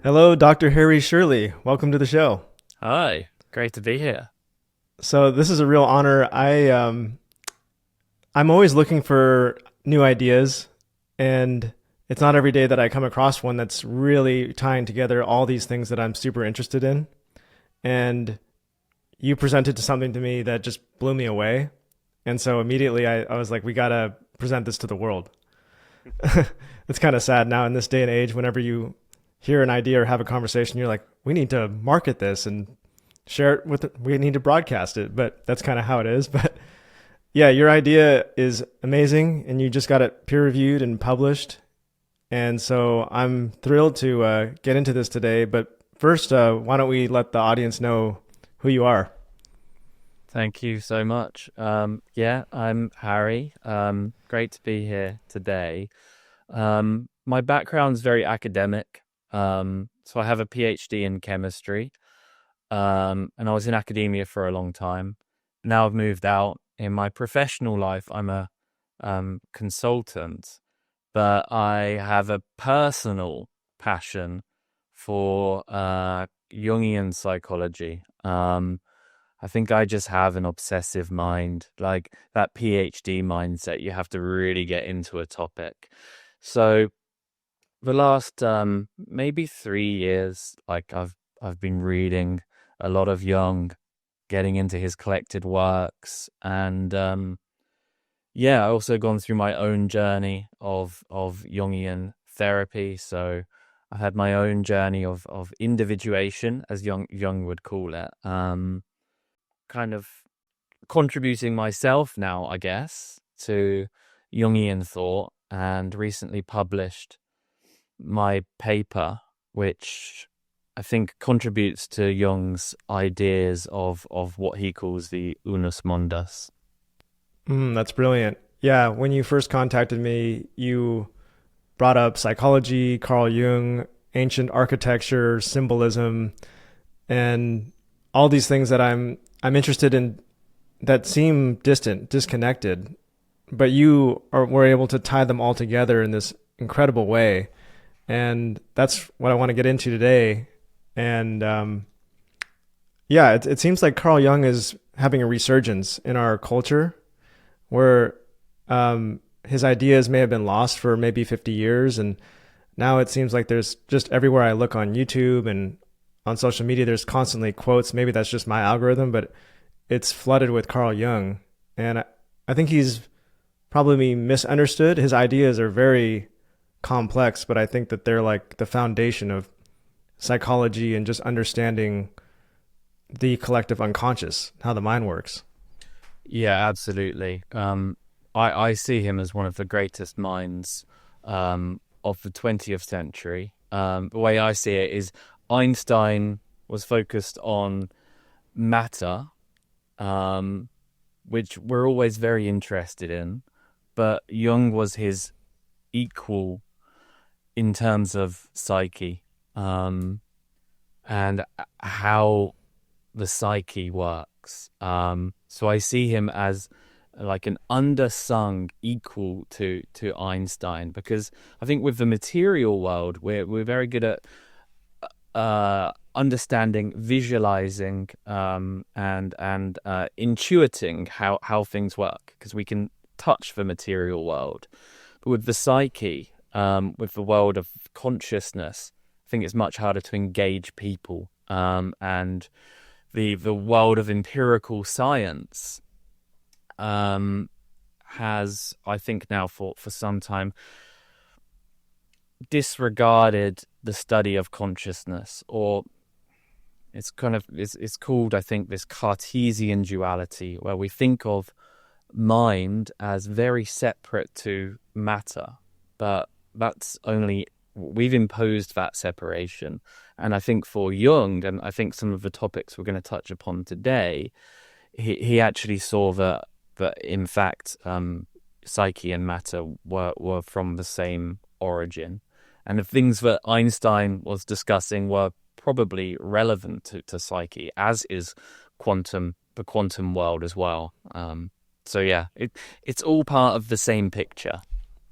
Hello, Dr. Harry Shirley. Welcome to the show. Hi, great to be here. So this is a real honor. I'm always looking for new ideas, and it's not every day that I come across one that's really tying together all these things that I'm super interested in. And you presented something to me that just blew me away. And so immediately I was like, we gotta present this to the world. It's kind of sad now in this day and age, whenever you hear an idea or have a conversation, you're like, we need to market this and share it we need to broadcast it. But that's kind of how it is. But yeah, your idea is amazing and you just got it peer reviewed and published. And so I'm thrilled to get into this today. But first, why don't we let the audience know who you are? Thank you so much. Yeah, I'm Harry. Great to be here today. My background's very academic. So I have a PhD in chemistry, and I was in academia for a long time. Now I've moved out. In my professional life, I'm a consultant, but I have a personal passion for Jungian psychology. I think I just have an obsessive mind, like that PhD mindset. You have to really get into a topic. So the last maybe 3 years, like I've been reading a lot of Jung, getting into his collected works, and yeah, I also gone through my own journey of Jungian therapy. So I had my own journey of individuation, as Jung would call it, kind of contributing myself now, I guess, to Jungian thought, and recently published my paper, which I think contributes to Jung's ideas of what he calls the Unus Mundus. That's brilliant. Yeah, when you first contacted me, you brought up psychology, Carl Jung, ancient architecture, symbolism, and all these things that I'm interested in that seem distant, disconnected, but were able to tie them all together in this incredible way. And that's what I want to get into today. And yeah, it seems like Carl Jung is having a resurgence in our culture where his ideas may have been lost for maybe 50 years. And now it seems like there's just everywhere I look on YouTube and on social media, there's constantly quotes. Maybe that's just my algorithm, but it's flooded with Carl Jung. And I think he's probably misunderstood. His ideas are very complex, but I think that they're like the foundation of psychology and just understanding the collective unconscious, how the mind works. Yeah, absolutely. I see him as one of the greatest minds of the 20th century. The way I see it is Einstein was focused on matter, which we're always very interested in, but Jung was his equal in terms of psyche, and how the psyche works. So I see him as like an undersung equal to Einstein, because I think with the material world, we're very good at understanding, visualizing, and intuiting how things work, because we can touch the material world. But with the psyche, with the world of consciousness, I think it's much harder to engage people. And the world of empirical science has, I think now for some time, disregarded the study of consciousness, or it's called, I think, this Cartesian duality, where we think of mind as very separate to matter, but we've imposed that separation. And I think for Jung, and I think some of the topics we're going to touch upon today, he actually saw that in fact psyche and matter were from the same origin, and the things that Einstein was discussing were probably relevant to psyche, as is the quantum world as well. So yeah, it's all part of the same picture.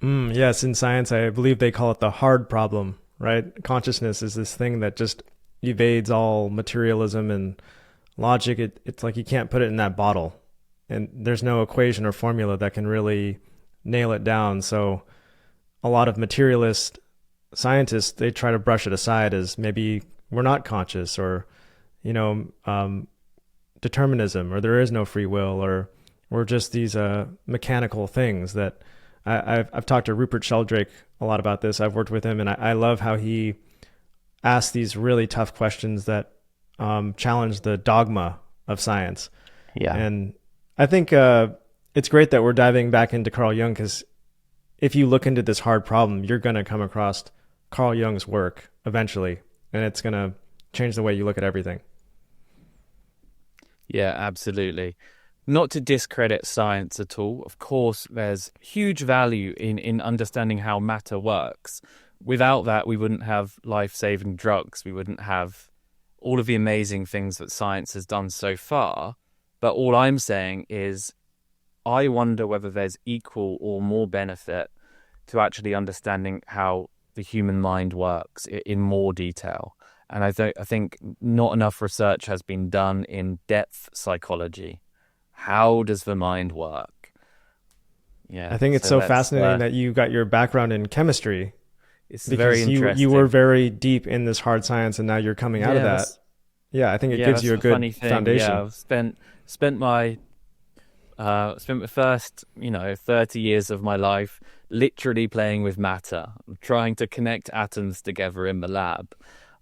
Yes, in science, I believe they call it the hard problem, right? Consciousness is this thing that just evades all materialism and logic. It's like you can't put it in that bottle, and there's no equation or formula that can really nail it down. So a lot of materialist scientists, they try to brush it aside as maybe we're not conscious, or you know, determinism, or there is no free will, or we're just these mechanical things that I've talked to Rupert Sheldrake a lot about this. I've worked with him, and I love how he asks these really tough questions that challenge the dogma of science. Yeah. And I think it's great that we're diving back into Carl Jung, because if you look into this hard problem, you're going to come across Carl Jung's work eventually, and it's going to change the way you look at everything. Yeah, absolutely. Not to discredit science at all. Of course, there's huge value in understanding how matter works. Without that, we wouldn't have life-saving drugs. We wouldn't have all of the amazing things that science has done so far. But all I'm saying is I wonder whether there's equal or more benefit to actually understanding how the human mind works in more detail. And I think not enough research has been done in depth psychology. How does the mind work? Yeah, I think it's so fascinating that you got your background in chemistry. It's very interesting. You were very deep in this hard science, and now you're coming out of that. Yeah, I think it gives you a good foundation. Yeah, I've spent the first 30 years of my life literally playing with matter, trying to connect atoms together in the lab,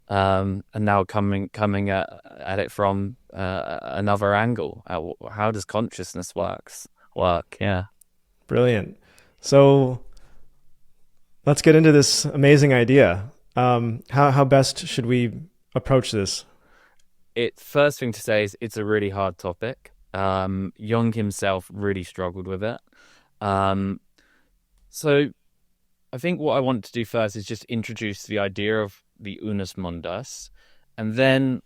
and now coming at it from another angle. How does consciousness work? Yeah, brilliant. So let's get into this amazing idea. How best should we approach this? First thing to say is it's a really hard topic. Jung himself really struggled with it. So I think what I want to do first is just introduce the idea of the Unus Mundus, and then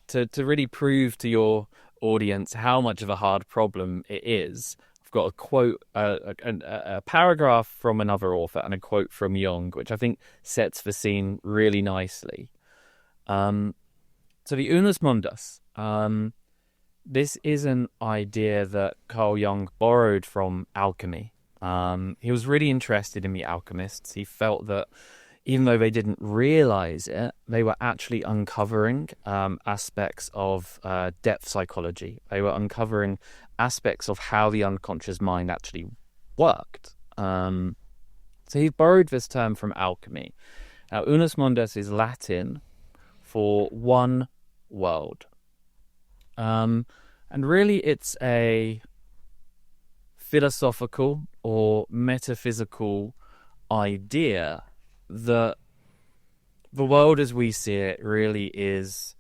to really prove to your audience how much of a hard problem it is. I've got a quote, a paragraph from another author and a quote from Jung, which I think sets the scene really nicely. So the Unus Mundus, this is an idea that Carl Jung borrowed from alchemy. He was really interested in the alchemists. He felt that even though they didn't realize it, they were actually uncovering aspects of depth psychology. They were uncovering aspects of how the unconscious mind actually worked. So he borrowed this term from alchemy. Now, Unus Mundus is Latin for one world. And really it's a philosophical or metaphysical idea that the world as we see it really is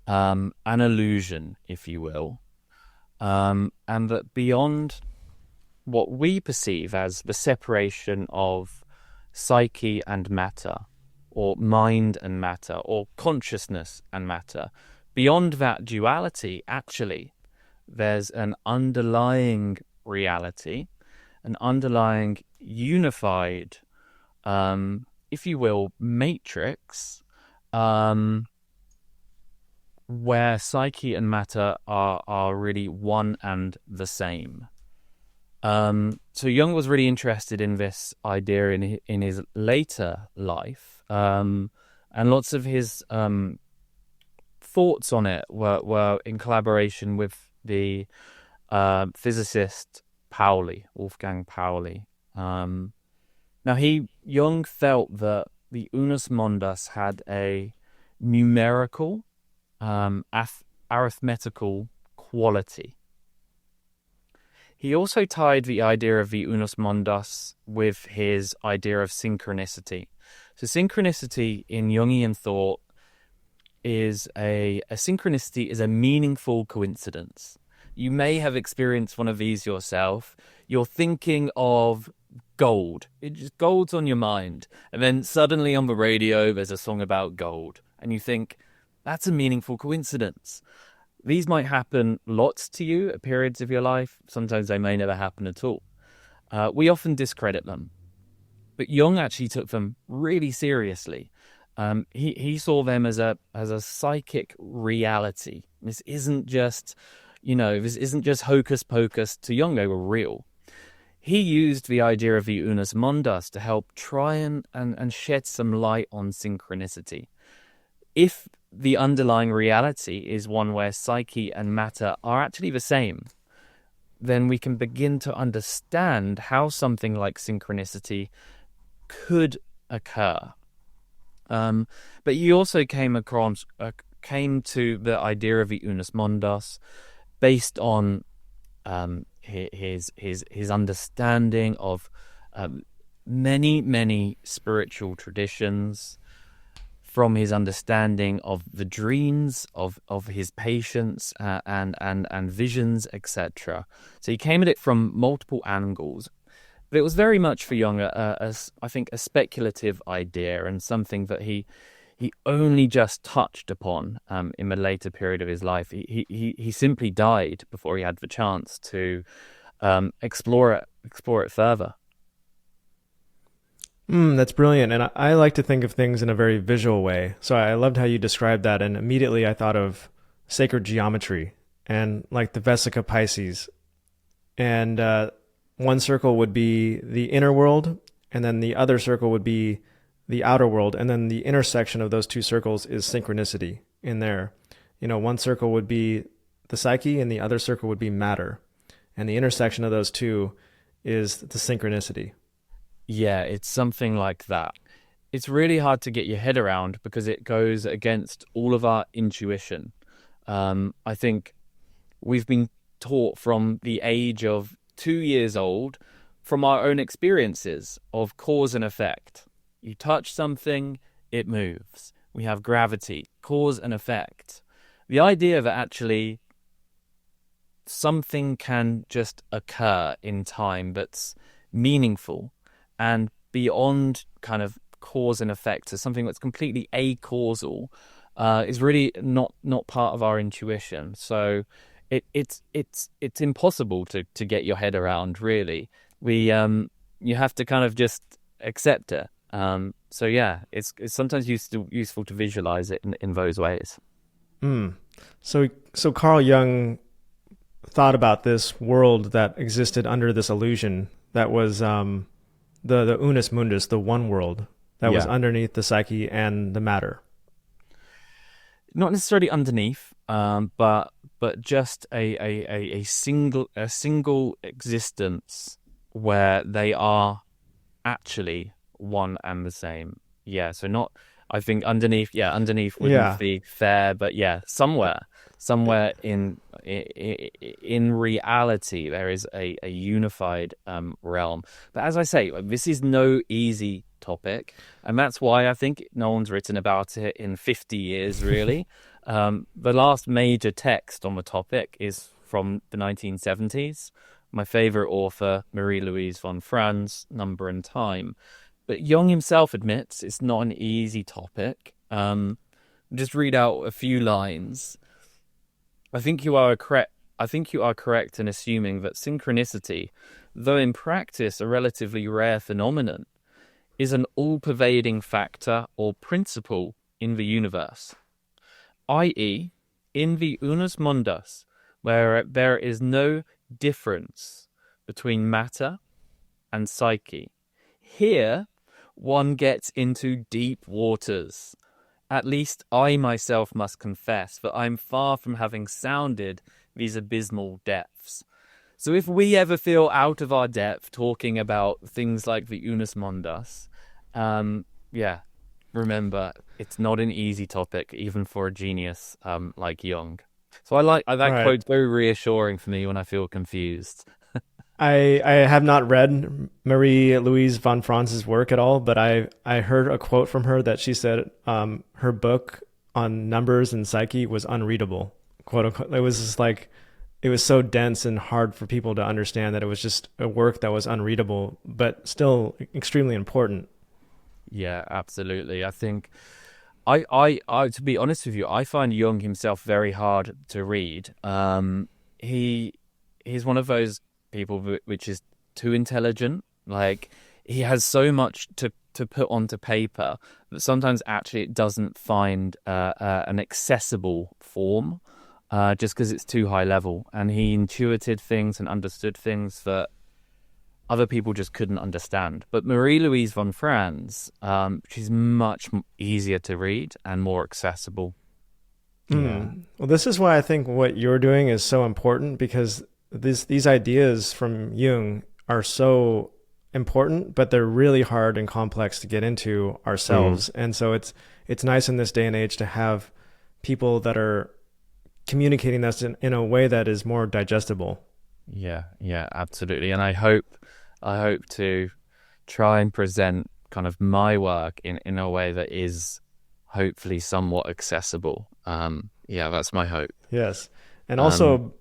an illusion, if you will. And that beyond what we perceive as the separation of psyche and matter, or mind and matter, or consciousness and matter, beyond that duality, actually, there's an underlying reality, an underlying unified, if you will, matrix, where psyche and matter are really one and the same. So Jung was really interested in this idea in his later life, and lots of his thoughts on it were in collaboration with the physicist Pauli, Wolfgang Pauli. Now Jung felt that the Unus Mundus had a numerical, arithmetical quality. He also tied the idea of the Unus Mundus with his idea of synchronicity. So synchronicity in Jungian thought is a synchronicity is a meaningful coincidence. You may have experienced one of these yourself. You're thinking of gold. Gold's on your mind. And then suddenly on the radio, there's a song about gold. And you think, that's a meaningful coincidence. These might happen lots to you at periods of your life. Sometimes they may never happen at all. We often discredit them. But Jung actually took them really seriously. He saw them as a psychic reality. This isn't just, this isn't just hocus pocus. To Jung, they were real. He used the idea of the Unus Mundus to help try and shed some light on synchronicity. If the underlying reality is one where psyche and matter are actually the same, then we can begin to understand how something like synchronicity could occur. But he also came to the idea of the Unus Mundus based on his understanding of many spiritual traditions, from his understanding of the dreams of his patients and visions, etc. So he came at it from multiple angles. But it was very much for Jung, I think, a speculative idea, and something that he only just touched upon in the later period of his life. He simply died before he had the chance to explore it further. That's brilliant. And I like to think of things in a very visual way. So I loved how you described that. And immediately I thought of sacred geometry and like the Vesica Pisces. And one circle would be the inner world, and then the other circle would be the outer world. And then the intersection of those two circles is synchronicity in there. One circle would be the psyche and the other circle would be matter. And the intersection of those two is the synchronicity. Yeah, it's something like that. It's really hard to get your head around because it goes against all of our intuition. I think we've been taught from the age of 2 years old, from our own experiences of cause and effect. You touch something, it moves. We have gravity, cause and effect. The idea that actually something can just occur in time that's meaningful and beyond kind of cause and effect to something that's completely acausal is really not part of our intuition. So it's impossible to get your head around, really. You have to kind of just accept it. So yeah, it's sometimes useful to visualize it in those ways. So Carl Jung thought about this world that existed under this illusion that was the Unus Mundus, the one world that was underneath the psyche and the matter. Not necessarily underneath, but just a single existence where they are actually one and the same. Yeah, so not, I think underneath wouldn't be fair, but yeah, somewhere in reality there is a unified realm. But as I say, this is no easy topic, and that's why I think no one's written about it in 50 years, really. The last major text on the topic is from the 1970s. My favorite author, Marie-Louise von Franz, Number and Time. But Jung himself admits it's not an easy topic. Just read out a few lines. I think you are correct in assuming that synchronicity, though in practice a relatively rare phenomenon, is an all-pervading factor or principle in the universe, i.e., in the Unus Mundus, where there is no difference between matter and psyche. Here, one gets into deep waters. At least I myself must confess that I'm far from having sounded these abysmal depths. So if we ever feel out of our depth talking about things like the Unus Mundus, remember, it's not an easy topic, even for a genius like Jung. So I like that right. Quote's very reassuring for me when I feel confused. I have not read Marie-Louise von Franz's work at all, but I heard a quote from her that she said her book on numbers and psyche was unreadable, quote unquote. It was just like, it was so dense and hard for people to understand that it was just a work that was unreadable, but still extremely important. Yeah, absolutely. I think I to be honest with you, I find Jung himself very hard to read. He's one of those people which is too intelligent. Like, he has so much to to put onto paper that sometimes actually it doesn't find an accessible form just because it's too high level. And he intuited things and understood things that other people just couldn't understand. But Marie-Louise von Franz, she's much easier to read and more accessible. Yeah. Well, this is why I think what you're doing is so important, because these ideas from Jung are so important, but they're really hard and complex to get into ourselves. And so it's nice in this day and age to have people that are communicating this in a way that is more digestible. Yeah, absolutely. And I hope to try and present kind of my work in a way that is hopefully somewhat accessible. That's my hope. Yes. And also,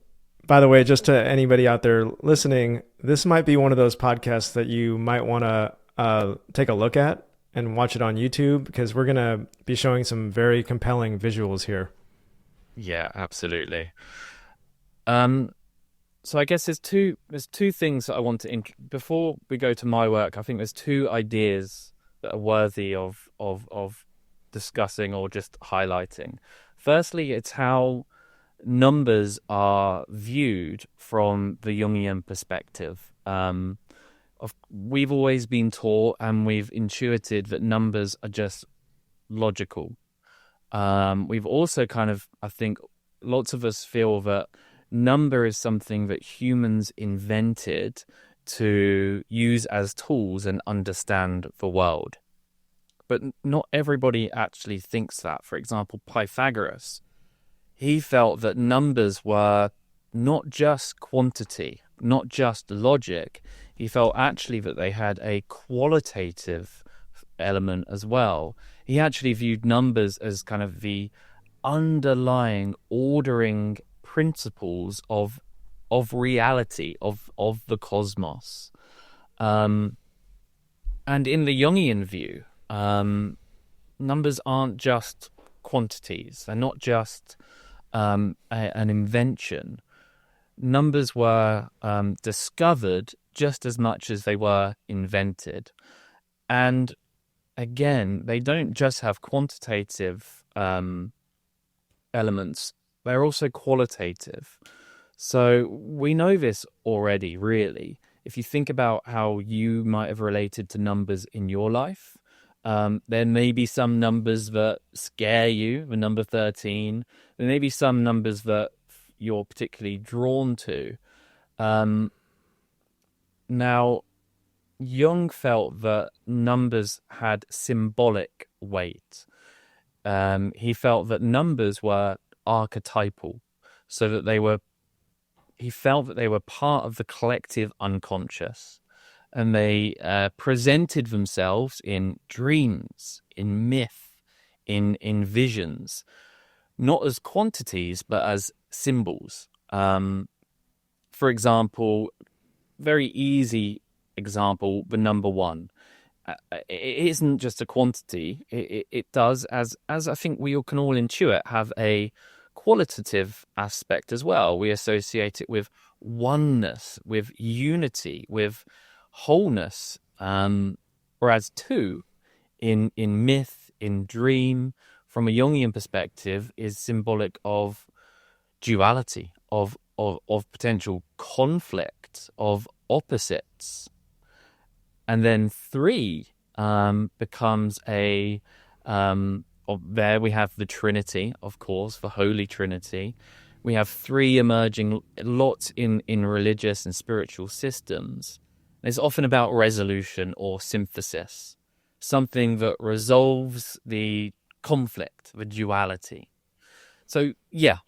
by the way, just to anybody out there listening, this might be one of those podcasts that you might want to take a look at and watch it on YouTube, because we're going to be showing some very compelling visuals here. Yeah, absolutely. So I guess there's two things that I want to before we go to my work. I think there's two ideas that are worthy of discussing or just highlighting. Firstly, it's how numbers are viewed from the Jungian perspective. We've always been taught and we've intuited that numbers are just logical. We've also I think lots of us feel that number is something that humans invented to use as tools and understand the world. But not everybody actually thinks that. For example, Pythagoras, he felt that numbers were not just quantity, not just logic. He felt actually that they had a qualitative element as well. He actually viewed numbers as kind of the underlying ordering principles of reality, of the cosmos. And in the Jungian view, numbers aren't just quantities. They're not just an invention. Numbers were discovered just as much as they were invented. And again, they don't just have quantitative elements. They're also qualitative. So we know this already, really. If you think about how you might have related to numbers in your life, there may be some numbers that scare you, the number 13. There may be some numbers that you're particularly drawn to. Now, Jung felt that numbers had symbolic weight. He felt that numbers were archetypal, so that he felt that they were part of the collective unconscious, and they presented themselves in dreams, in myth, in visions, not as quantities, but as symbols. For example, very easy example, the number 1. It isn't just a quantity. It does, as I think we all can all intuit, have a qualitative aspect as well. We associate it with oneness, with unity, with wholeness. Whereas 2, in myth, in dream, from a Jungian perspective, is symbolic of duality, of potential conflict, of opposites. And then 3 becomes there we have the Trinity, of course, the Holy Trinity. We have 3 emerging lots in religious and spiritual systems. It's often about resolution or synthesis, something that resolves the conflict, the duality. So, yeah,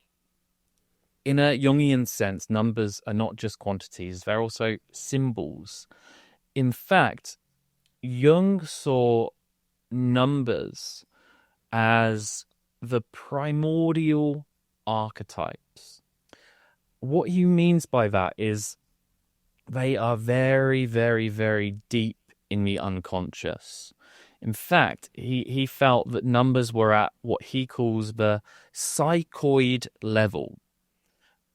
in a Jungian sense, numbers are not just quantities, they're also symbols. In fact, Jung saw numbers as the primordial archetypes. What he means by that is they are very, very, very deep in the unconscious. In fact, he felt that numbers were at what he calls the psychoid level,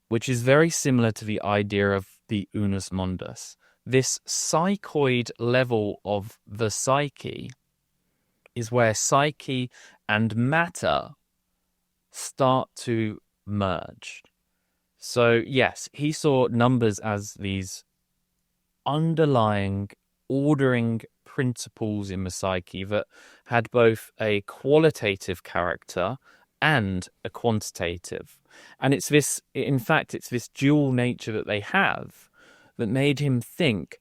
which is very similar to the idea of the Unus Mundus. This psychoid level of the psyche is where psyche and matter start to merge. So yes, he saw numbers as these underlying ordering principles in the psyche that had both a qualitative character and a quantitative. And it's this, in fact, it's this dual nature that they have that made him think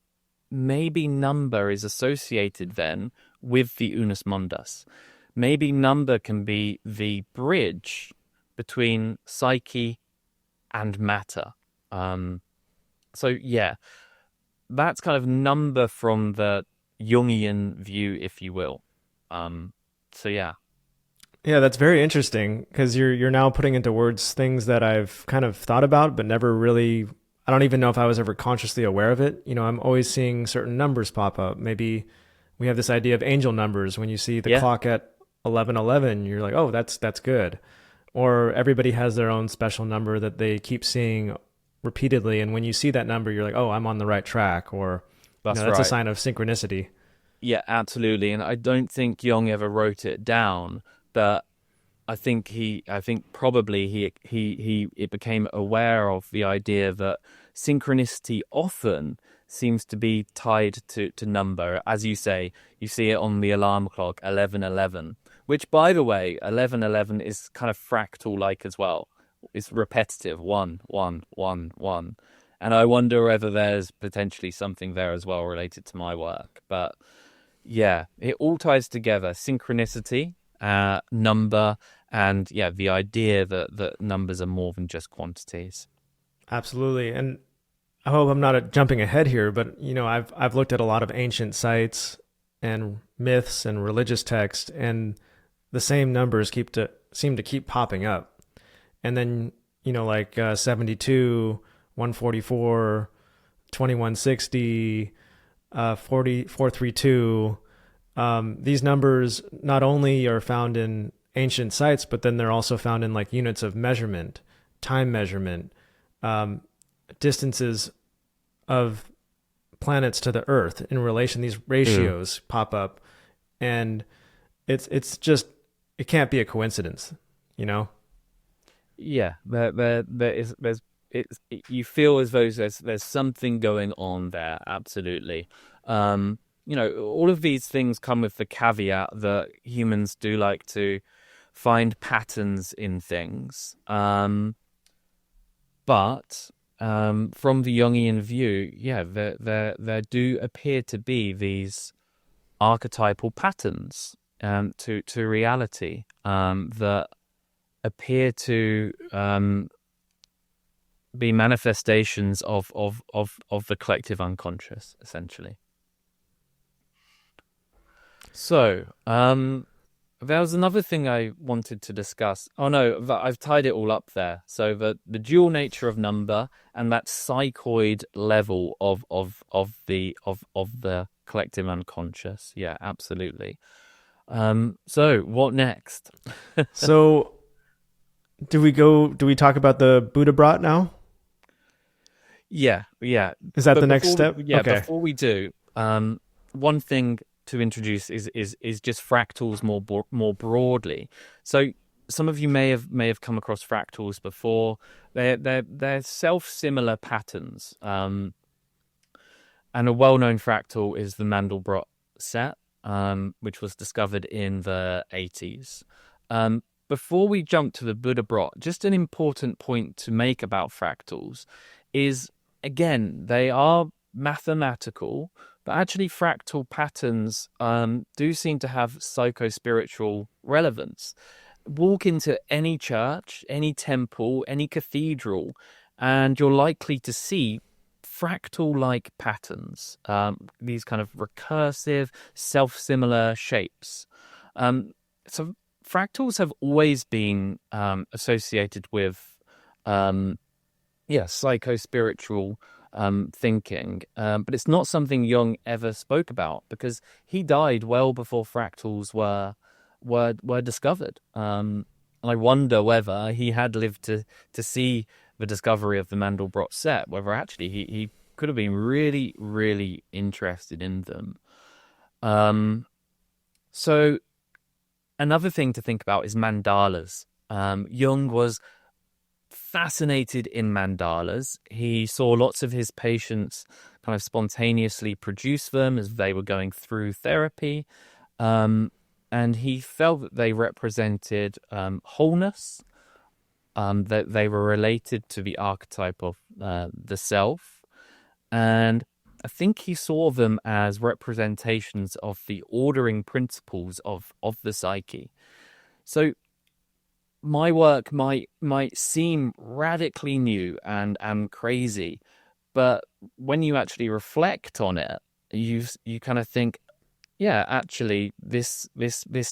maybe number is associated then with the Unus Mundus. Maybe number can be the bridge between psyche and matter. So yeah, that's kind of number from the Jungian view, if you will. So yeah. Yeah, that's very interesting because you're now putting into words things that I've kind of thought about but never really. I don't even know if I was ever consciously aware of it. I'm always seeing certain numbers pop up. Maybe we have this idea of angel numbers. When you see the clock at 11:11, you're like, oh, that's good. Or everybody has their own special number that they keep seeing repeatedly, and when you see that number, you're like, oh, I'm on the right track. Or that's right. a sign of synchronicity. Yeah, absolutely. And I don't think Jung ever wrote it down, but I think probably he became aware of the idea that synchronicity often seems to be tied to number. As you say, you see it on the alarm clock, 11:11, which, by the way, 11:11 is kind of fractal-like as well. It's repetitive, 1, 1, 1, 1. And I wonder whether there's potentially something there as well related to my work. But yeah, it all ties together. Synchronicity, number, and yeah, the idea that numbers are more than just quantities. Absolutely. And I hope I'm not jumping ahead here, but I've looked at a lot of ancient sites and myths and religious texts, and the same numbers seem to keep popping up. And then, like 72, 144, 2160, 432. These numbers not only are found in ancient sites, but then they're also found in like units of measurement, time measurement, distances of planets to the Earth in relation. These ratios pop up, and it's just, it can't be a coincidence, Yeah, you feel as though there's something going on there. Absolutely. All of these things come with the caveat that humans do like to find patterns in things. But from the Jungian view, yeah, there do appear to be these archetypal patterns to reality that appear to be manifestations of the collective unconscious, essentially. So, there was another thing I wanted to discuss. Oh no, I've tied it all up there. So the dual nature of number and that psychoid level of the collective unconscious. Yeah, absolutely. So what next? So do we talk about the Buddhabrot now? Yeah. Is that the next step? Yeah, okay. Before we do, one thing to introduce is just fractals more broadly. So some of you may have come across fractals before. They're self-similar patterns. And a well-known fractal is the Mandelbrot Set, which was discovered in the 80s. Before we jump to the Buddhabrot, just an important point to make about fractals is, again, they are mathematical, but actually fractal patterns do seem to have psycho-spiritual relevance. Walk into any church, any temple, any cathedral, and you're likely to see fractal-like patterns, these kind of recursive, self-similar shapes. So fractals have always been associated with psycho-spiritual thinking, but it's not something Jung ever spoke about because he died well before fractals were discovered. And I wonder whether he had lived to see the discovery of the Mandelbrot Set, whether actually he could have been really, really interested in them. So another thing to think about is mandalas. Jung was fascinated in mandalas. He saw lots of his patients kind of spontaneously produce them as they were going through therapy. And he felt that they represented wholeness, that they were related to the archetype of the self. And I think he saw them as representations of the ordering principles of the psyche. So my work might seem radically new and crazy, but when you actually reflect on it, you kind of think, yeah, actually, this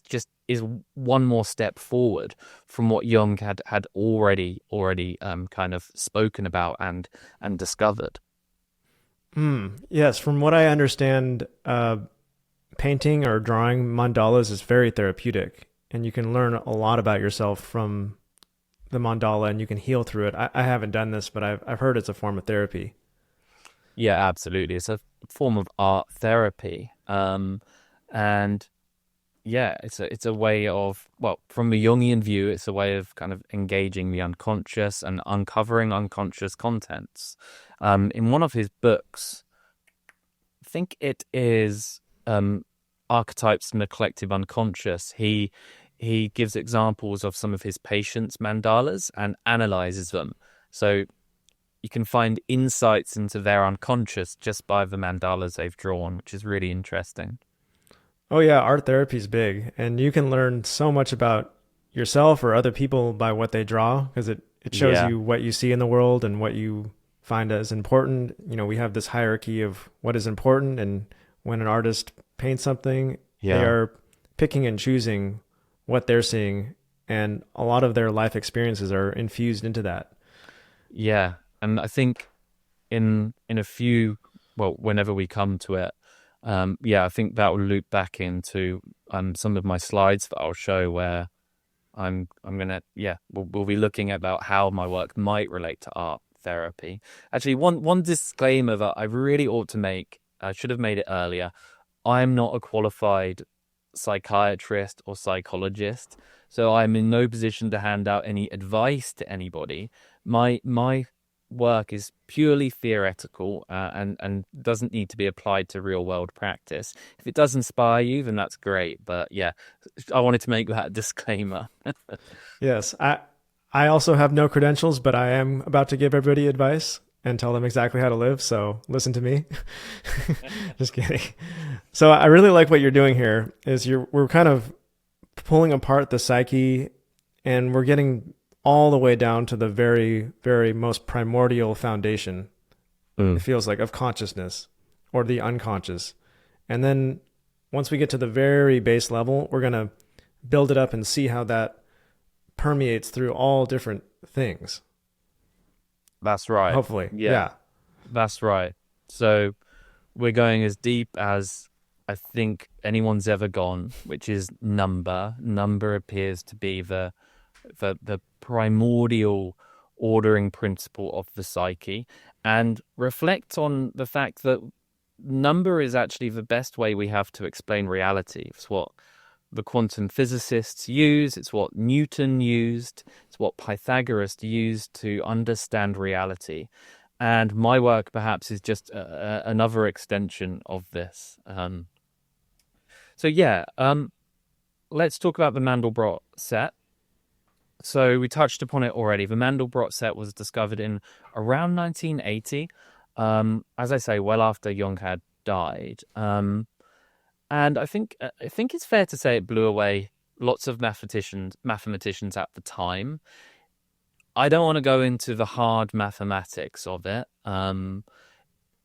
just is one more step forward from what Jung had already kind of spoken about and discovered. Yes, from what I understand, painting or drawing mandalas is very therapeutic, and you can learn a lot about yourself from the mandala, and you can heal through it. I haven't done this, but I've heard it's a form of therapy. Yeah, absolutely. It's a form of art therapy. And yeah, it's a way of, well, from the Jungian view, it's a way of kind of engaging the unconscious and uncovering unconscious contents. In one of his books, I think it is Archetypes in the Collective Unconscious, he gives examples of some of his patients' mandalas and analyzes them. So you can find insights into their unconscious just by the mandalas they've drawn, which is really interesting. Oh yeah, art therapy is big, and you can learn so much about yourself or other people by what they draw, because it shows Yeah, you what you see in the world and what you find as important. You know, we have this hierarchy of what is important, and when an artist paints something, they yeah, are picking and choosing what they're seeing, and a lot of their life experiences are infused into that. yeah. And I think in a few, well, whenever we come to it, yeah, I think that will loop back into some of my slides that I'll show where I'm gonna, yeah, we'll be looking about how my work might relate to art therapy. Actually, one disclaimer that I really ought to make, I should have made it earlier. I'm not a qualified psychiatrist or psychologist, so I'm in no position to hand out any advice to anybody. My work is purely theoretical, and doesn't need to be applied to real world practice. If it does inspire you, then that's great. But yeah, I wanted to make that disclaimer. Yes, I also have no credentials, but I am about to give everybody advice and tell them exactly how to live. So listen to me. Just kidding. So I really like what you're doing here. Is we're kind of pulling apart the psyche, and we're getting all the way down to the very, very most primordial foundation. It Mm. feels like of consciousness or the unconscious, and then once we get to the very base level, we're gonna build it up and see how that permeates through all different things. That's right. Hopefully. Yeah, Yeah. that's right. So we're going as deep as I think anyone's ever gone, which is number. Number appears to be the primordial ordering principle of the psyche, and reflect on the fact that number is actually the best way we have to explain reality. It's what the quantum physicists use, it's what Newton used, it's what Pythagoras used to understand reality. And my work perhaps is just another extension of this. So yeah, let's talk about the Mandelbrot set. So we touched upon it already. The Mandelbrot set was discovered in around 1980. As I say, well after Jung had died. And I think it's fair to say it blew away lots of mathematicians at the time. I don't want to go into the hard mathematics of it, but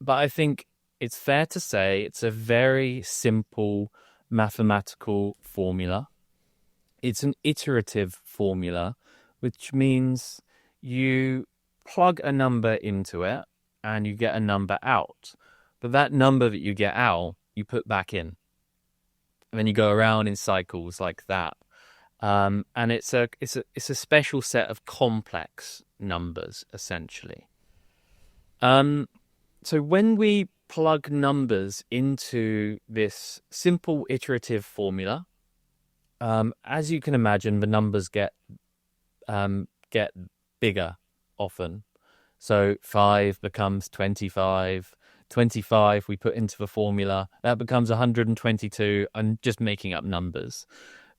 I think it's fair to say it's a very simple mathematical formula. It's an iterative formula, which means you plug a number into it and you get a number out. But that number that you get out, you put back in. And then you go around in cycles like that. And it's a special set of complex numbers, essentially. Um, so when we plug numbers into this simple iterative formula, as you can imagine, the numbers get bigger often. So 5 becomes 25. 25 we put into the formula. That becomes 122. I'm just making up numbers.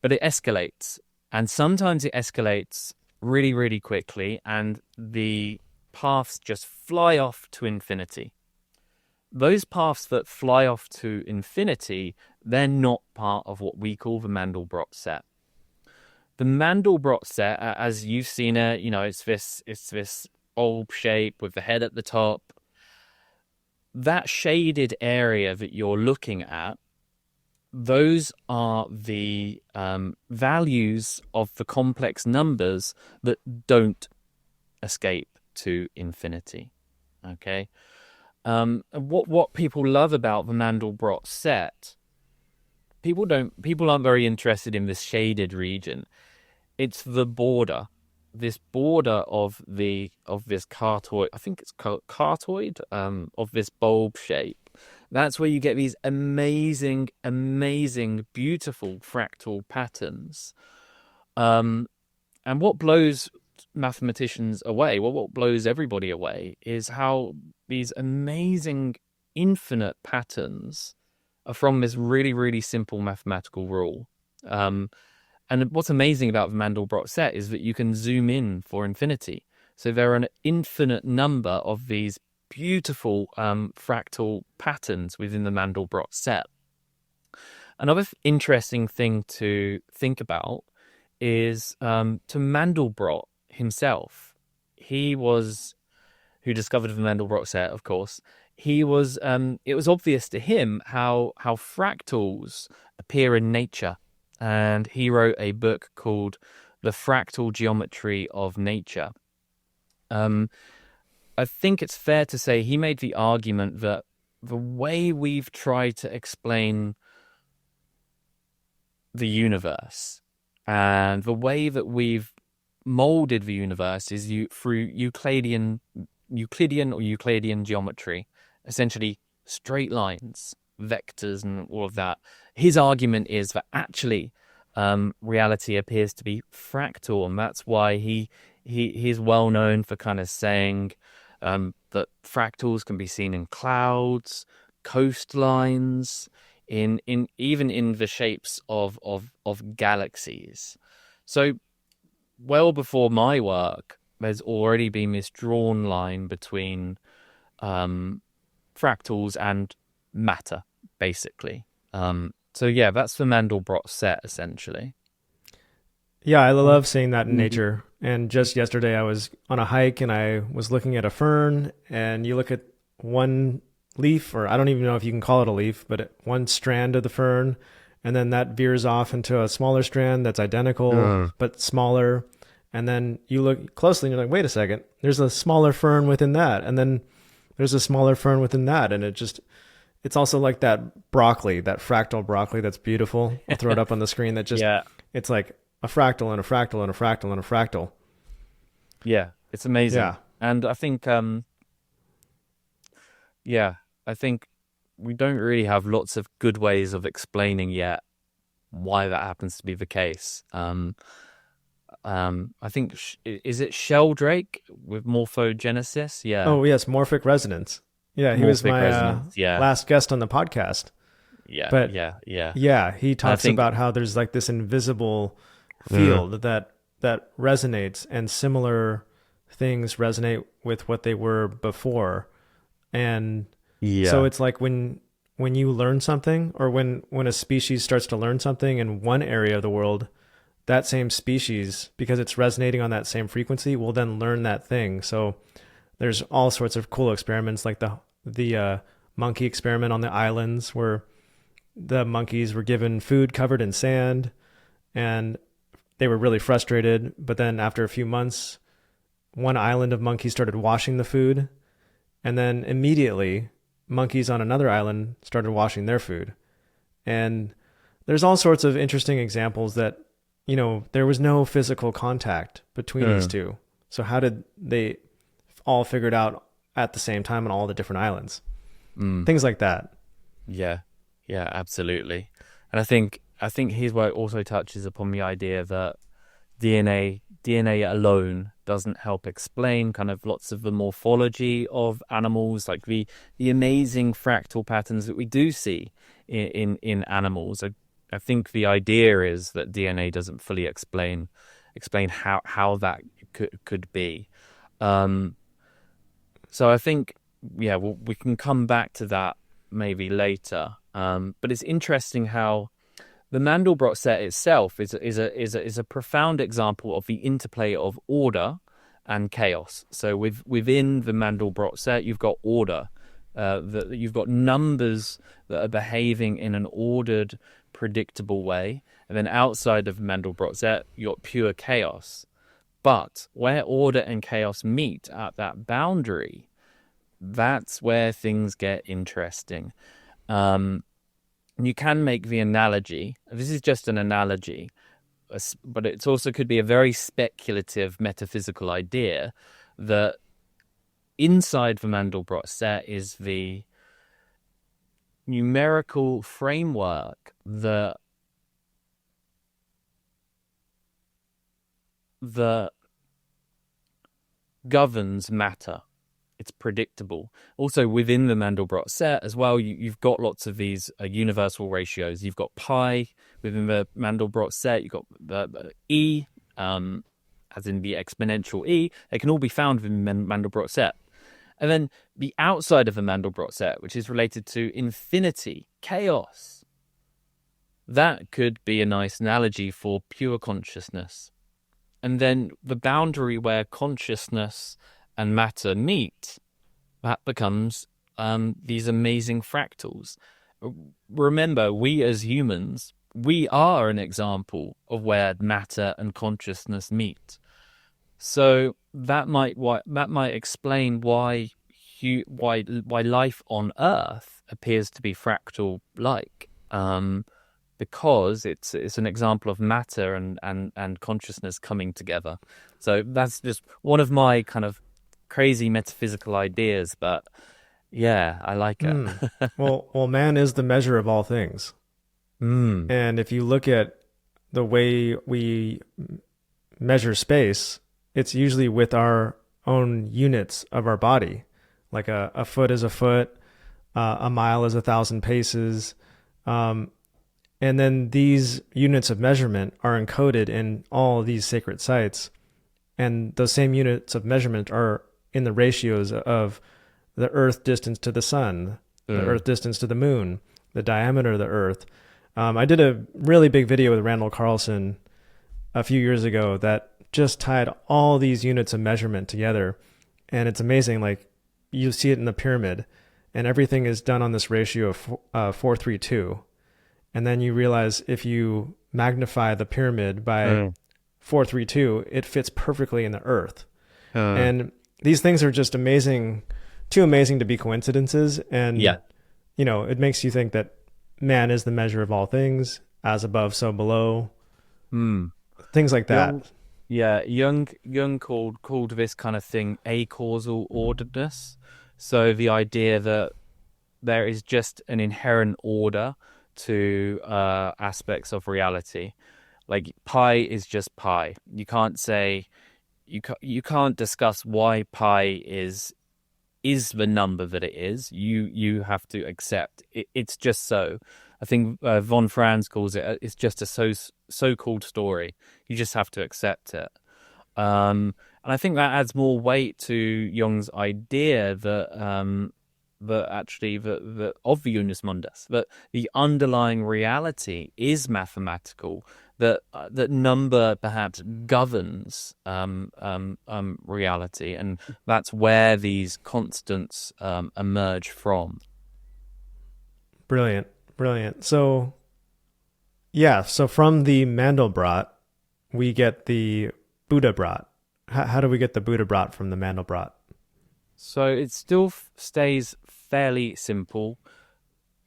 But it escalates. And sometimes it escalates really, really quickly. And the paths just fly off to infinity. Those paths that fly off to infinity, they're not part of what we call the Mandelbrot set. The Mandelbrot set, as you've seen it, it's this bulb shape with the head at the top. That shaded area that you're looking at, those are the values of the complex numbers that don't escape to infinity. Okay. What people love about the Mandelbrot set, people aren't very interested in this shaded region. It's the border, this border of this cartoid. I think it's called cartoid, of this bulb shape. That's where you get these amazing, beautiful fractal patterns. And what blows mathematicians away, what blows everybody away, is how these amazing infinite patterns are from this really, really simple mathematical rule. And what's amazing about the Mandelbrot set is that you can zoom in for infinity. So there are an infinite number of these beautiful fractal patterns within the Mandelbrot set. Another interesting thing to think about is to Mandelbrot himself. He was who discovered the Mandelbrot set, of course. He was. It was obvious to him how fractals appear in nature, and he wrote a book called The Fractal Geometry of Nature. I think it's fair to say he made the argument that the way we've tried to explain the universe and the way that we've molded the universe is through Euclidean geometry, essentially straight lines, vectors, and all of that. His argument is that actually reality appears to be fractal, and that's why he's well known for kind of saying that fractals can be seen in clouds, coastlines, in even in the shapes of galaxies. So well before my work, there's already been this drawn line between fractals and matter, basically. So yeah, that's the Mandelbrot set, essentially. Yeah, I love seeing that in nature. And just yesterday I was on a hike and I was looking at a fern, and you look at one leaf, or I don't even know if you can call it a leaf, but one strand of the fern, and then that veers off into a smaller strand that's identical but smaller. And then you look closely and you're like, wait a second, there's a smaller fern within that, and then there's a smaller fern within that. And it's also like that broccoli, that fractal broccoli that's beautiful. I'll throw it up on the screen. That just, It's like a fractal and a fractal and a fractal and a fractal. Yeah, it's amazing. Yeah. And I think, I think we don't really have lots of good ways of explaining yet why that happens to be the case. I think, is it Sheldrake with morphogenesis? Yeah. Oh, yes, morphic resonance. Yeah, he was my last guest on the podcast. Yeah, but yeah. He talks about how there's like this invisible field that resonates, and similar things resonate with what they were before. And so it's like when you learn something, or when a species starts to learn something in one area of the world, that same species, because it's resonating on that same frequency, will then learn that thing. So there's all sorts of cool experiments, like the monkey experiment on the islands, where the monkeys were given food covered in sand and they were really frustrated. But then after a few months, one island of monkeys started washing the food, and then immediately monkeys on another island started washing their food. And there's all sorts of interesting examples that, there was no physical contact between these two. So how did they all figure it out at the same time on all the different islands? Things like that. Yeah, absolutely. And I think I think his work also touches upon the idea that DNA alone doesn't help explain kind of lots of the morphology of animals, like the amazing fractal patterns that we do see in animals. I think the idea is that DNA doesn't fully explain how that could be. So I think, yeah, we can come back to that maybe later. But it's interesting how the Mandelbrot set itself is a profound example of the interplay of order and chaos. So within the Mandelbrot set, you've got order, that you've got numbers that are behaving in an ordered, predictable way, and then outside of the Mandelbrot set, you've got pure chaos. But where order and chaos meet at that boundary, that's where things get interesting. You can make the analogy, this is just an analogy, but it also could be a very speculative metaphysical idea that inside the Mandelbrot set is the numerical framework that governs matter. It's predictable. Also within the Mandelbrot set as well, you've got lots of these universal ratios. You've got pi within the Mandelbrot set. You've got the e, as in the exponential e. They can all be found within the Mandelbrot set. And then the outside of the Mandelbrot set, which is related to infinity, chaos. That could be a nice analogy for pure consciousness. And then the boundary where consciousness and matter meet, that becomes these amazing fractals. Remember, we as humans, we are an example of where matter and consciousness meet. So that might explain why life on Earth appears to be fractal-like, because it's an example of matter and consciousness coming together. So that's just one of my kind of crazy metaphysical ideas, but yeah, I like it. Well, man is the measure of all things. And if you look at the way we measure space, it's usually with our own units of our body. Like a foot is a foot, a mile is 1,000 paces. And then these units of measurement are encoded in all these sacred sites. And those same units of measurement are in the ratios of the Earth distance to the sun, the Earth distance to the moon, the diameter of the Earth. I did a really big video with Randall Carlson a few years ago that just tied all these units of measurement together. And it's amazing. Like, you see it in the pyramid, and everything is done on this ratio of 4:3:2. And then you realize if you magnify the pyramid by 4:3:2, it fits perfectly in the Earth. And these things are just amazing, too amazing to be coincidences. And, you know, it makes you think that man is the measure of all things, as above, so below. Things like that. Jung called this kind of thing acausal orderedness. So the idea that there is just an inherent order to aspects of reality. Like, pi is just pi. You can't say, you can't discuss why pi is the number that it is. You have to accept it. It's just so. I think von Franz calls it, it's just a so-called story. You just have to accept it. And I think that adds more weight to Jung's idea that actually the of the Unus Mundus, that the underlying reality is mathematical, that number perhaps governs reality, and that's where these constants emerge from. Brilliant. So, yeah, so from the Mandelbrot, we get the Buddhabrot. How do we get the Buddhabrot from the Mandelbrot? So it still stays fairly simple.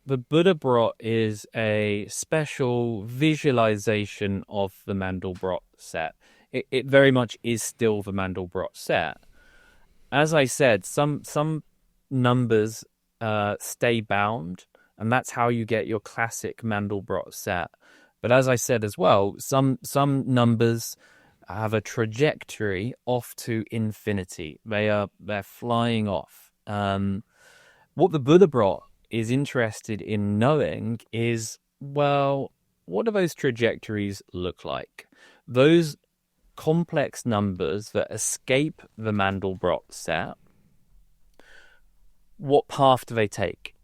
The Buddhabrot is a special visualization of the Mandelbrot set. It very much is still the Mandelbrot set. As I said, some numbers stay bound, and that's how you get your classic Mandelbrot set. But as I said as well, some numbers have a trajectory off to infinity. They're flying off. What the Buddhabrot is interested in knowing is, well, what do those trajectories look like? Those complex numbers that escape the Mandelbrot set, what path do they take?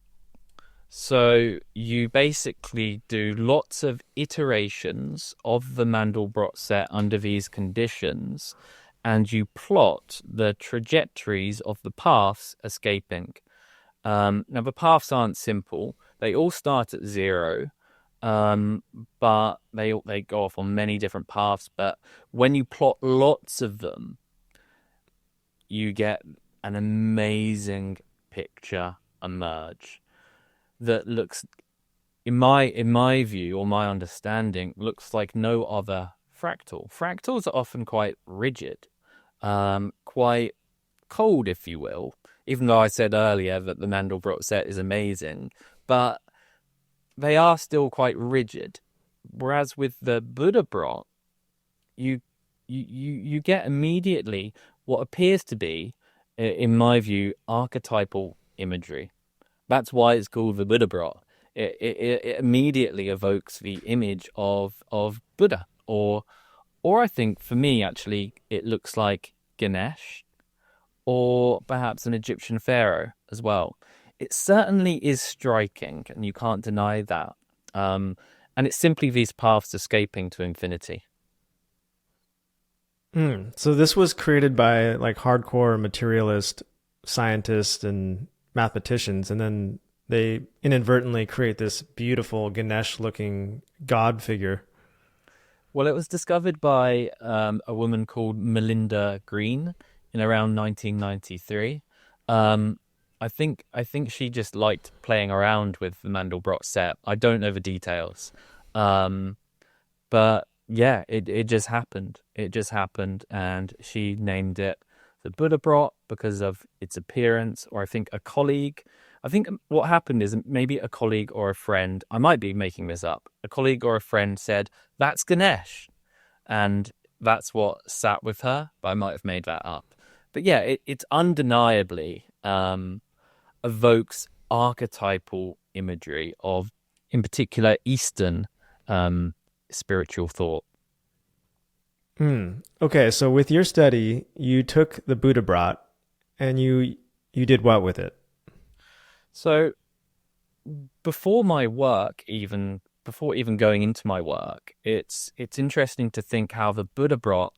So you basically do lots of iterations of the Mandelbrot set under these conditions, and you plot the trajectories of the paths escaping. Now, the paths aren't simple. They all start at zero, but they go off on many different paths. But when you plot lots of them, you get an amazing picture emerge that looks, in my view or my understanding, looks like no other fractal. Fractals are often quite rigid, quite cold, if you will, even though I said earlier that the Mandelbrot set is amazing, but they are still quite rigid. Whereas with the Buddhabrot, you get immediately what appears to be, in my view, archetypal imagery. That's why it's called the Buddhabrot. It immediately evokes the image of Buddha, or I think for me actually it looks like Ganesh, or perhaps an Egyptian pharaoh as well. It certainly is striking, and you can't deny that. And it's simply these paths escaping to infinity. So this was created by like hardcore materialist scientists and mathematicians, and then they inadvertently create this beautiful Ganesh-looking god figure. Well, it was discovered by a woman called Melinda Green in around 1993. I think she just liked playing around with the Mandelbrot set. I don't know the details, but yeah, it just happened. It just happened, and she named it the Buddhabrot because of its appearance, or I think a colleague. I think what happened is maybe a colleague or a friend, I might be making this up, a colleague or a friend said, "That's Ganesh." And that's what sat with her, but I might have made that up. But yeah, it's undeniably evokes archetypal imagery of, in particular, Eastern spiritual thought. Okay, so with your study, you took the Buddhabrot and you did what with it? So before even going into my work, it's interesting to think how the Buddhabrot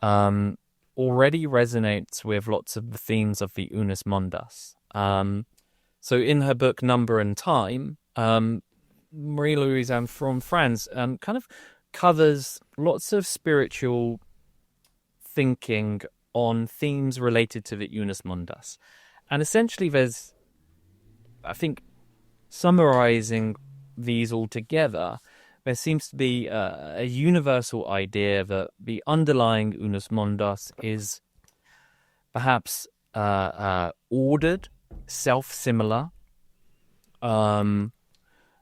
already resonates with lots of the themes of the Unus Mundus. So in her book Number and Time, Marie-Louise from France kind of covers lots of spiritual thinking on themes related to the Unus Mundus. And essentially there's, I think, summarizing these all together, there seems to be a universal idea that the underlying Unus Mundus is perhaps ordered, self-similar,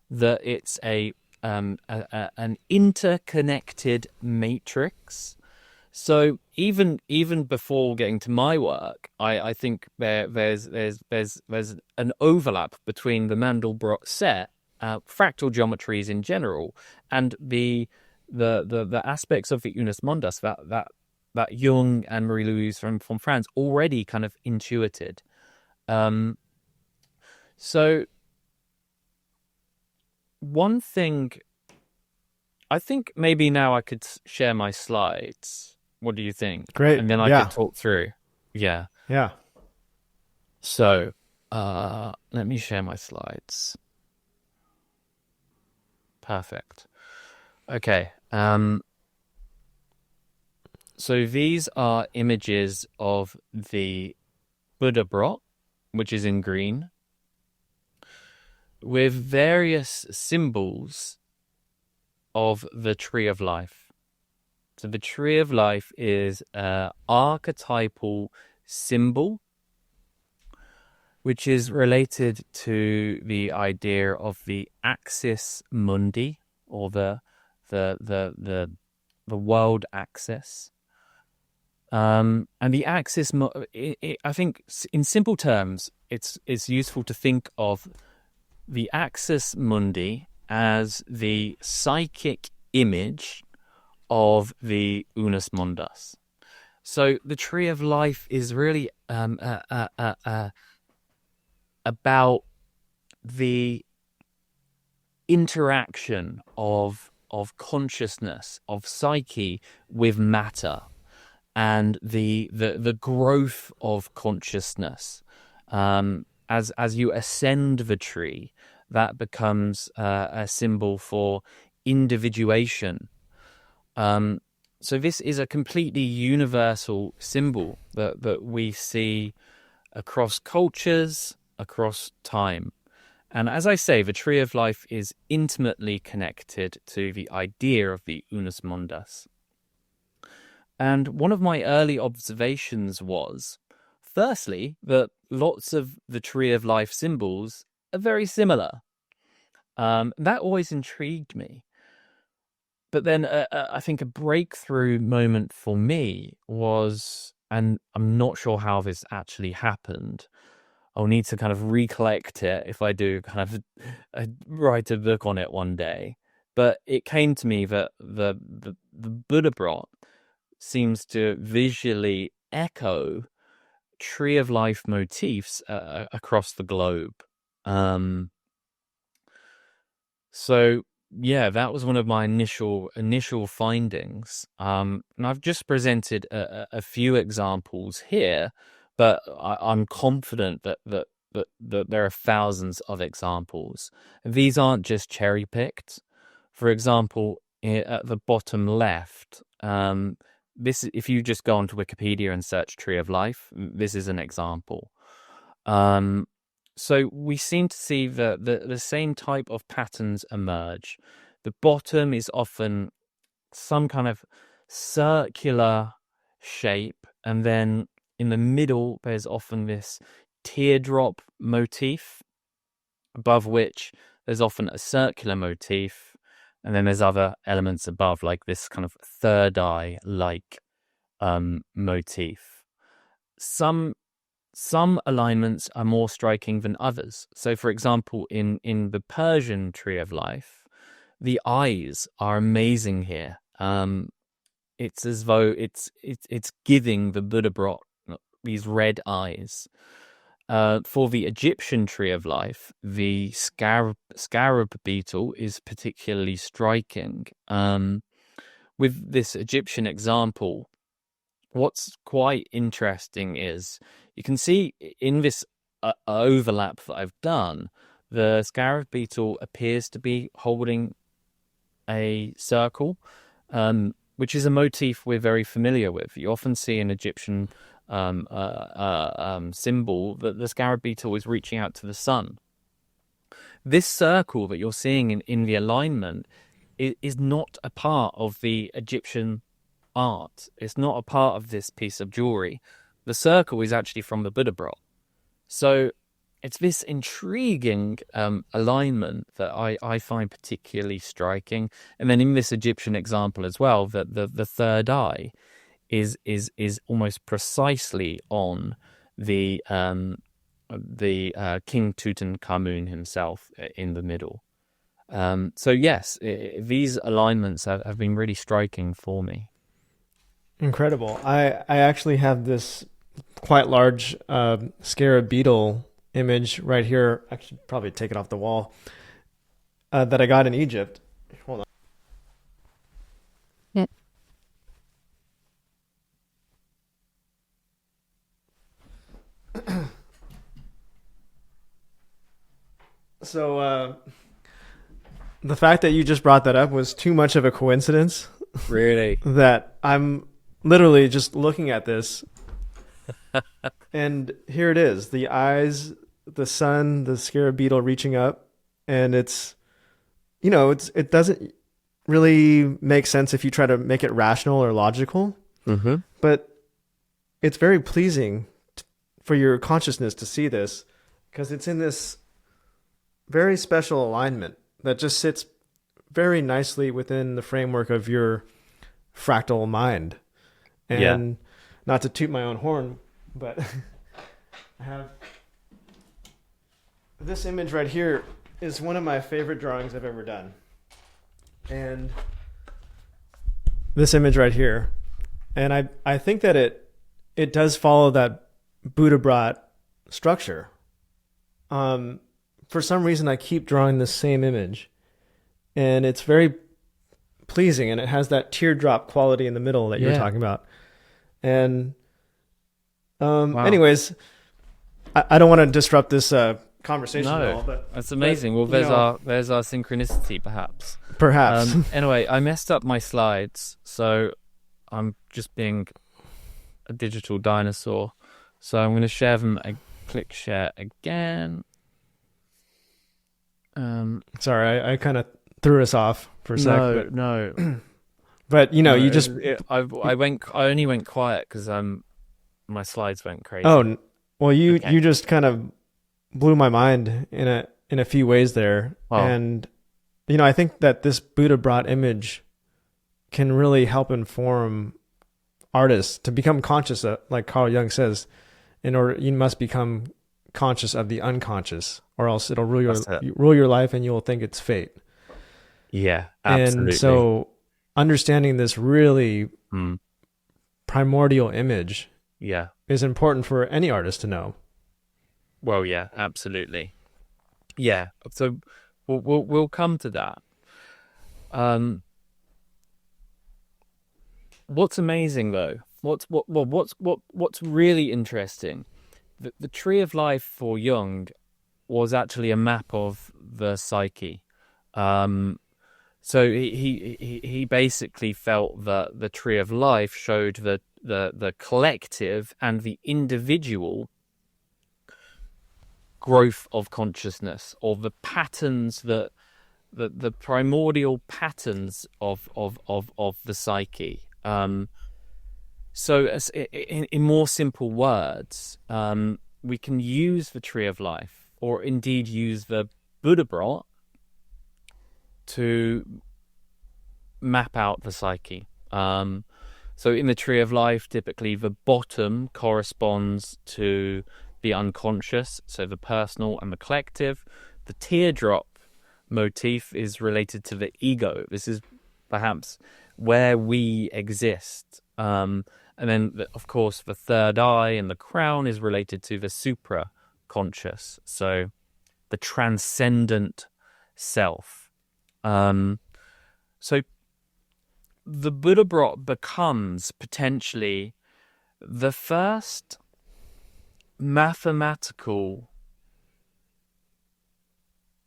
that it's an interconnected matrix. So even before getting to my work, I think there's an overlap between the Mandelbrot set, fractal geometries in general, and the aspects of the Unus Mundus that Jung and Marie-Louise from France already kind of intuited. So one thing, I think maybe now I could share my slides. What do you think? Great. And then I could talk through. Yeah. Yeah. So let me share my slides. Perfect. Okay. So these are images of the Buddhabrot, which is in green, with various symbols of the Tree of Life. So the Tree of Life is an archetypal symbol, which is related to the idea of the axis mundi, or the the world axis. And the axis, I think, in simple terms, it's useful to think of the axis mundi as the psychic image of the Unus Mundus. So the tree of life is really about the interaction of consciousness, of psyche with matter, and the growth of consciousness. As you ascend the tree, that becomes a symbol for individuation. So this is a completely universal symbol that we see across cultures, across time. And as I say, the tree of life is intimately connected to the idea of the Unus Mundus. And one of my early observations was, firstly, that lots of the tree of life symbols are very similar. That always intrigued me. But then I think a breakthrough moment for me was, and I'm not sure how this actually happened, I'll need to kind of recollect it if I do kind of write a book on it one day. But it came to me that the Buddhabrot seems to visually echo tree of life motifs across the globe. So yeah, that was one of my initial findings. And I've just presented a few examples here, but I'm confident that there are thousands of examples. These aren't just cherry picked. For example, at the bottom left, this, if you just go onto Wikipedia and search tree of life, this is an example. So we seem to see the same type of patterns emerge. The bottom is often some kind of circular shape, and then in the middle there's often this teardrop motif, above which there's often a circular motif, and then there's other elements above, like this kind of third eye like motif. Some alignments are more striking than others. So, for example, in the Persian tree of life, the eyes are amazing here. It's as though it's giving the Buddhabrot these red eyes. For the Egyptian tree of life, the scarab beetle is particularly striking. With this Egyptian example, what's quite interesting is you can see in this overlap that I've done, the scarab beetle appears to be holding a circle, which is a motif we're very familiar with. You often see in Egyptian symbol that the scarab beetle is reaching out to the sun. This circle that you're seeing in the alignment is not a part of the Egyptian art. It's not a part of this piece of jewelry. The circle is actually from the Buddhabrot. So it's this intriguing alignment that I find particularly striking. And then in this Egyptian example as well, that the third eye is almost precisely on the King Tutankhamun himself in the middle. So yes, these alignments have been really striking for me. Incredible. I actually have this quite large scarab beetle image right here. I should probably take it off the wall, that I got in Egypt. Hold on. Yeah. So the fact that you just brought that up was too much of a coincidence. Really? That I'm literally just looking at this and here it is, the eyes, the sun, the scarab beetle reaching up, and it doesn't really make sense if you try to make it rational or logical, but it's very pleasing for your consciousness to see this, because it's in this very special alignment that just sits very nicely within the framework of your fractal mind. Yeah. And not to toot my own horn, but I have this image right here is one of my favorite drawings I've ever done. And this image right here. And I think that it does follow that Buddhabrot structure. For some reason, I keep drawing the same image. And it's very pleasing, and it has that teardrop quality in the middle that you were talking about. And Wow. anyways, I don't want to disrupt this conversation at all. But that's amazing. Well, there's our synchronicity, perhaps. Perhaps. Anyway, I messed up my slides, so I'm just being a digital dinosaur. So I'm going to share them. I click share again. Sorry, I kind of threw us off for a sec. No. But you know, you just I only went quiet because my slides went crazy. Oh, well, you just kind of blew my mind in a few ways there. Oh. And you know, I think that this Buddhabrot image can really help inform artists to become conscious of, like Carl Jung says, you must become conscious of the unconscious, or else it'll rule your life and you'll think it's fate. Yeah, absolutely. And so understanding this really primordial image is important for any artist to know. Well, yeah, absolutely. Yeah, so we'll come to that. What's amazing though? What's really interesting? The tree of life for Jung was actually a map of the psyche. So he basically felt that the tree of life showed the collective and the individual growth of consciousness, or the patterns that the primordial patterns of the psyche. So in more simple words, we can use the tree of life, or indeed use the Buddhabrot, to map out the psyche. So in the tree of life, typically the bottom corresponds to the unconscious, so the personal and the collective. The teardrop motif is related to the ego. This is perhaps where we exist. And then, of course, the third eye and the crown is related to the supra-conscious, so the transcendent self. So the Buddhabrot becomes potentially the first mathematical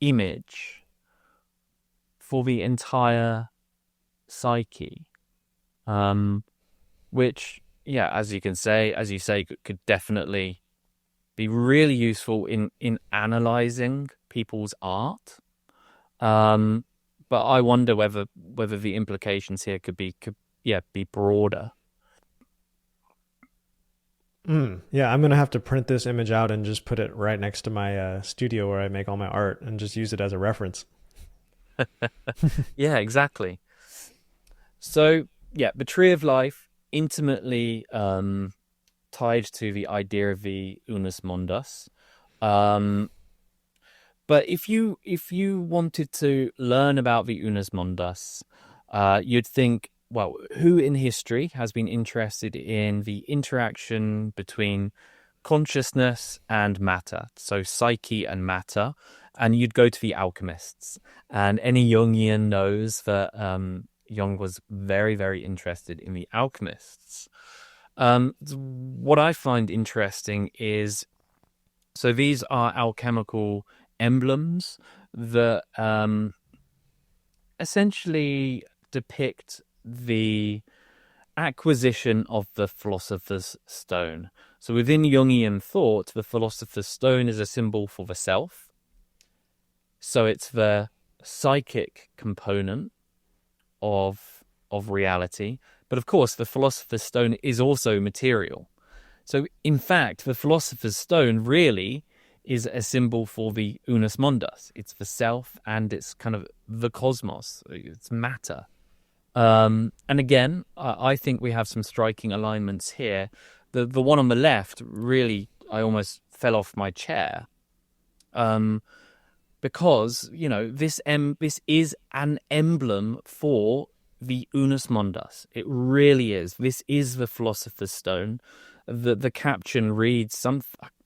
image for the entire psyche, which, as you say, could definitely be really useful in analyzing people's art. But I wonder whether the implications here could be broader. Yeah, I'm going to have to print this image out and just put it right next to my studio where I make all my art, and just use it as a reference. Yeah, exactly. So, the tree of life, intimately tied to the idea of the Unus Mundus. But if you wanted to learn about the Unus Mundus, you'd think, well, who in history has been interested in the interaction between consciousness and matter, so psyche and matter? And you'd go to the alchemists. And any Jungian knows that Jung was very, very interested in the alchemists. What I find interesting is, so these are alchemical emblems that essentially depict the acquisition of the philosopher's stone. So within Jungian thought, the philosopher's stone is a symbol for the self. So it's the psychic component of reality. But of course, the philosopher's stone is also material. So in fact, the philosopher's stone really is a symbol for the Unus Mundus. It's the self, and it's kind of the cosmos. It's matter. And again, I think we have some striking alignments here. The one on the left, really, I almost fell off my chair. Because, you know, this is an emblem for the Unus Mundus. It really is. This is the Philosopher's Stone. The caption reads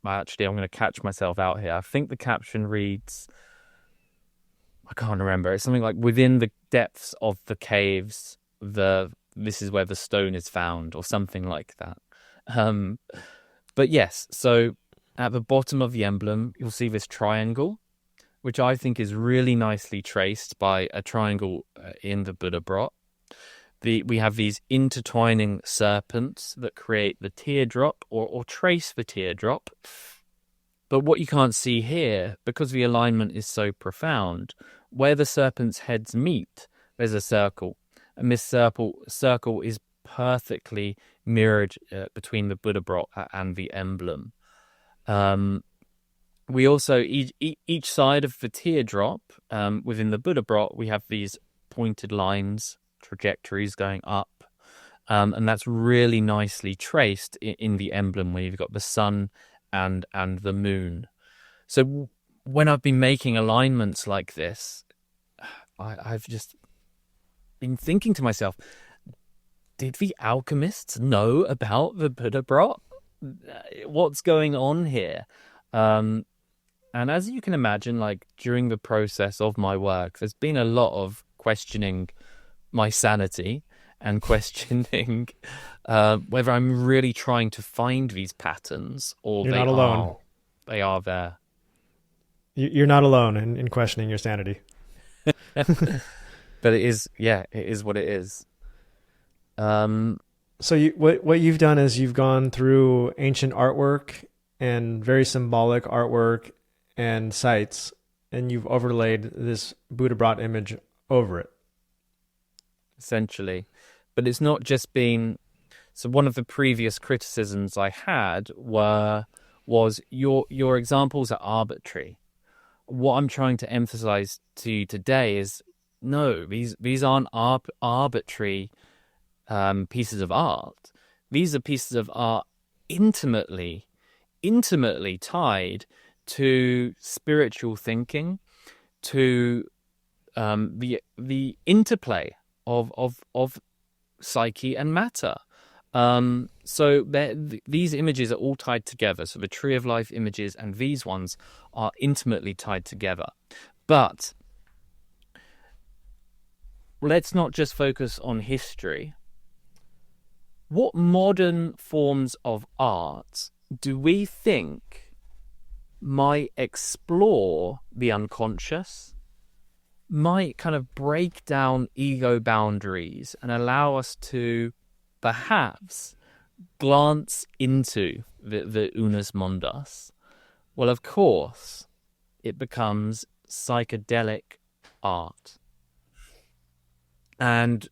actually, I'm going to catch myself out here. I think the caption reads, I can't remember. It's something like, within the depths of the caves, this is where the stone is found, or something like that. But yes, so at the bottom of the emblem, you'll see this triangle, which I think is really nicely traced by a triangle in the Buddhabrot. We have these intertwining serpents that create the teardrop, or trace the teardrop. But what you can't see here, because the alignment is so profound, where the serpents' heads meet, there's a circle. And this circle is perfectly mirrored between the Buddhabrot and the emblem. We also, each side of the teardrop, within the Buddhabrot, we have these pointed lines, trajectories going up. And that's really nicely traced in the emblem, where you've got the sun and the moon. So when I've been making alignments like this, I've just been thinking to myself, did the alchemists know about the Buddhabrot? What's going on here? And as you can imagine, like, during the process of my work, there's been a lot of questioning my sanity and questioning whether I'm really trying to find these patterns, or You're not alone. They are there. You're not alone in questioning your sanity. But it is what it is. So what you've done is you've gone through ancient artwork and very symbolic artwork and sites, and you've overlaid this Buddhabrot image over it. Essentially. But it's not just been... So one of the previous criticisms I had was your examples are arbitrary. What I'm trying to emphasize to you today is, no, these aren't arbitrary pieces of art. These are pieces of art intimately tied to spiritual thinking, to the interplay of psyche and matter. So these images are all tied together. So the Tree of Life images and these ones are intimately tied together. But let's not just focus on history. What modern forms of art do we think might explore the unconscious, might kind of break down ego boundaries and allow us to perhaps glance into the Unus Mundus? Well, of course, it becomes psychedelic art. And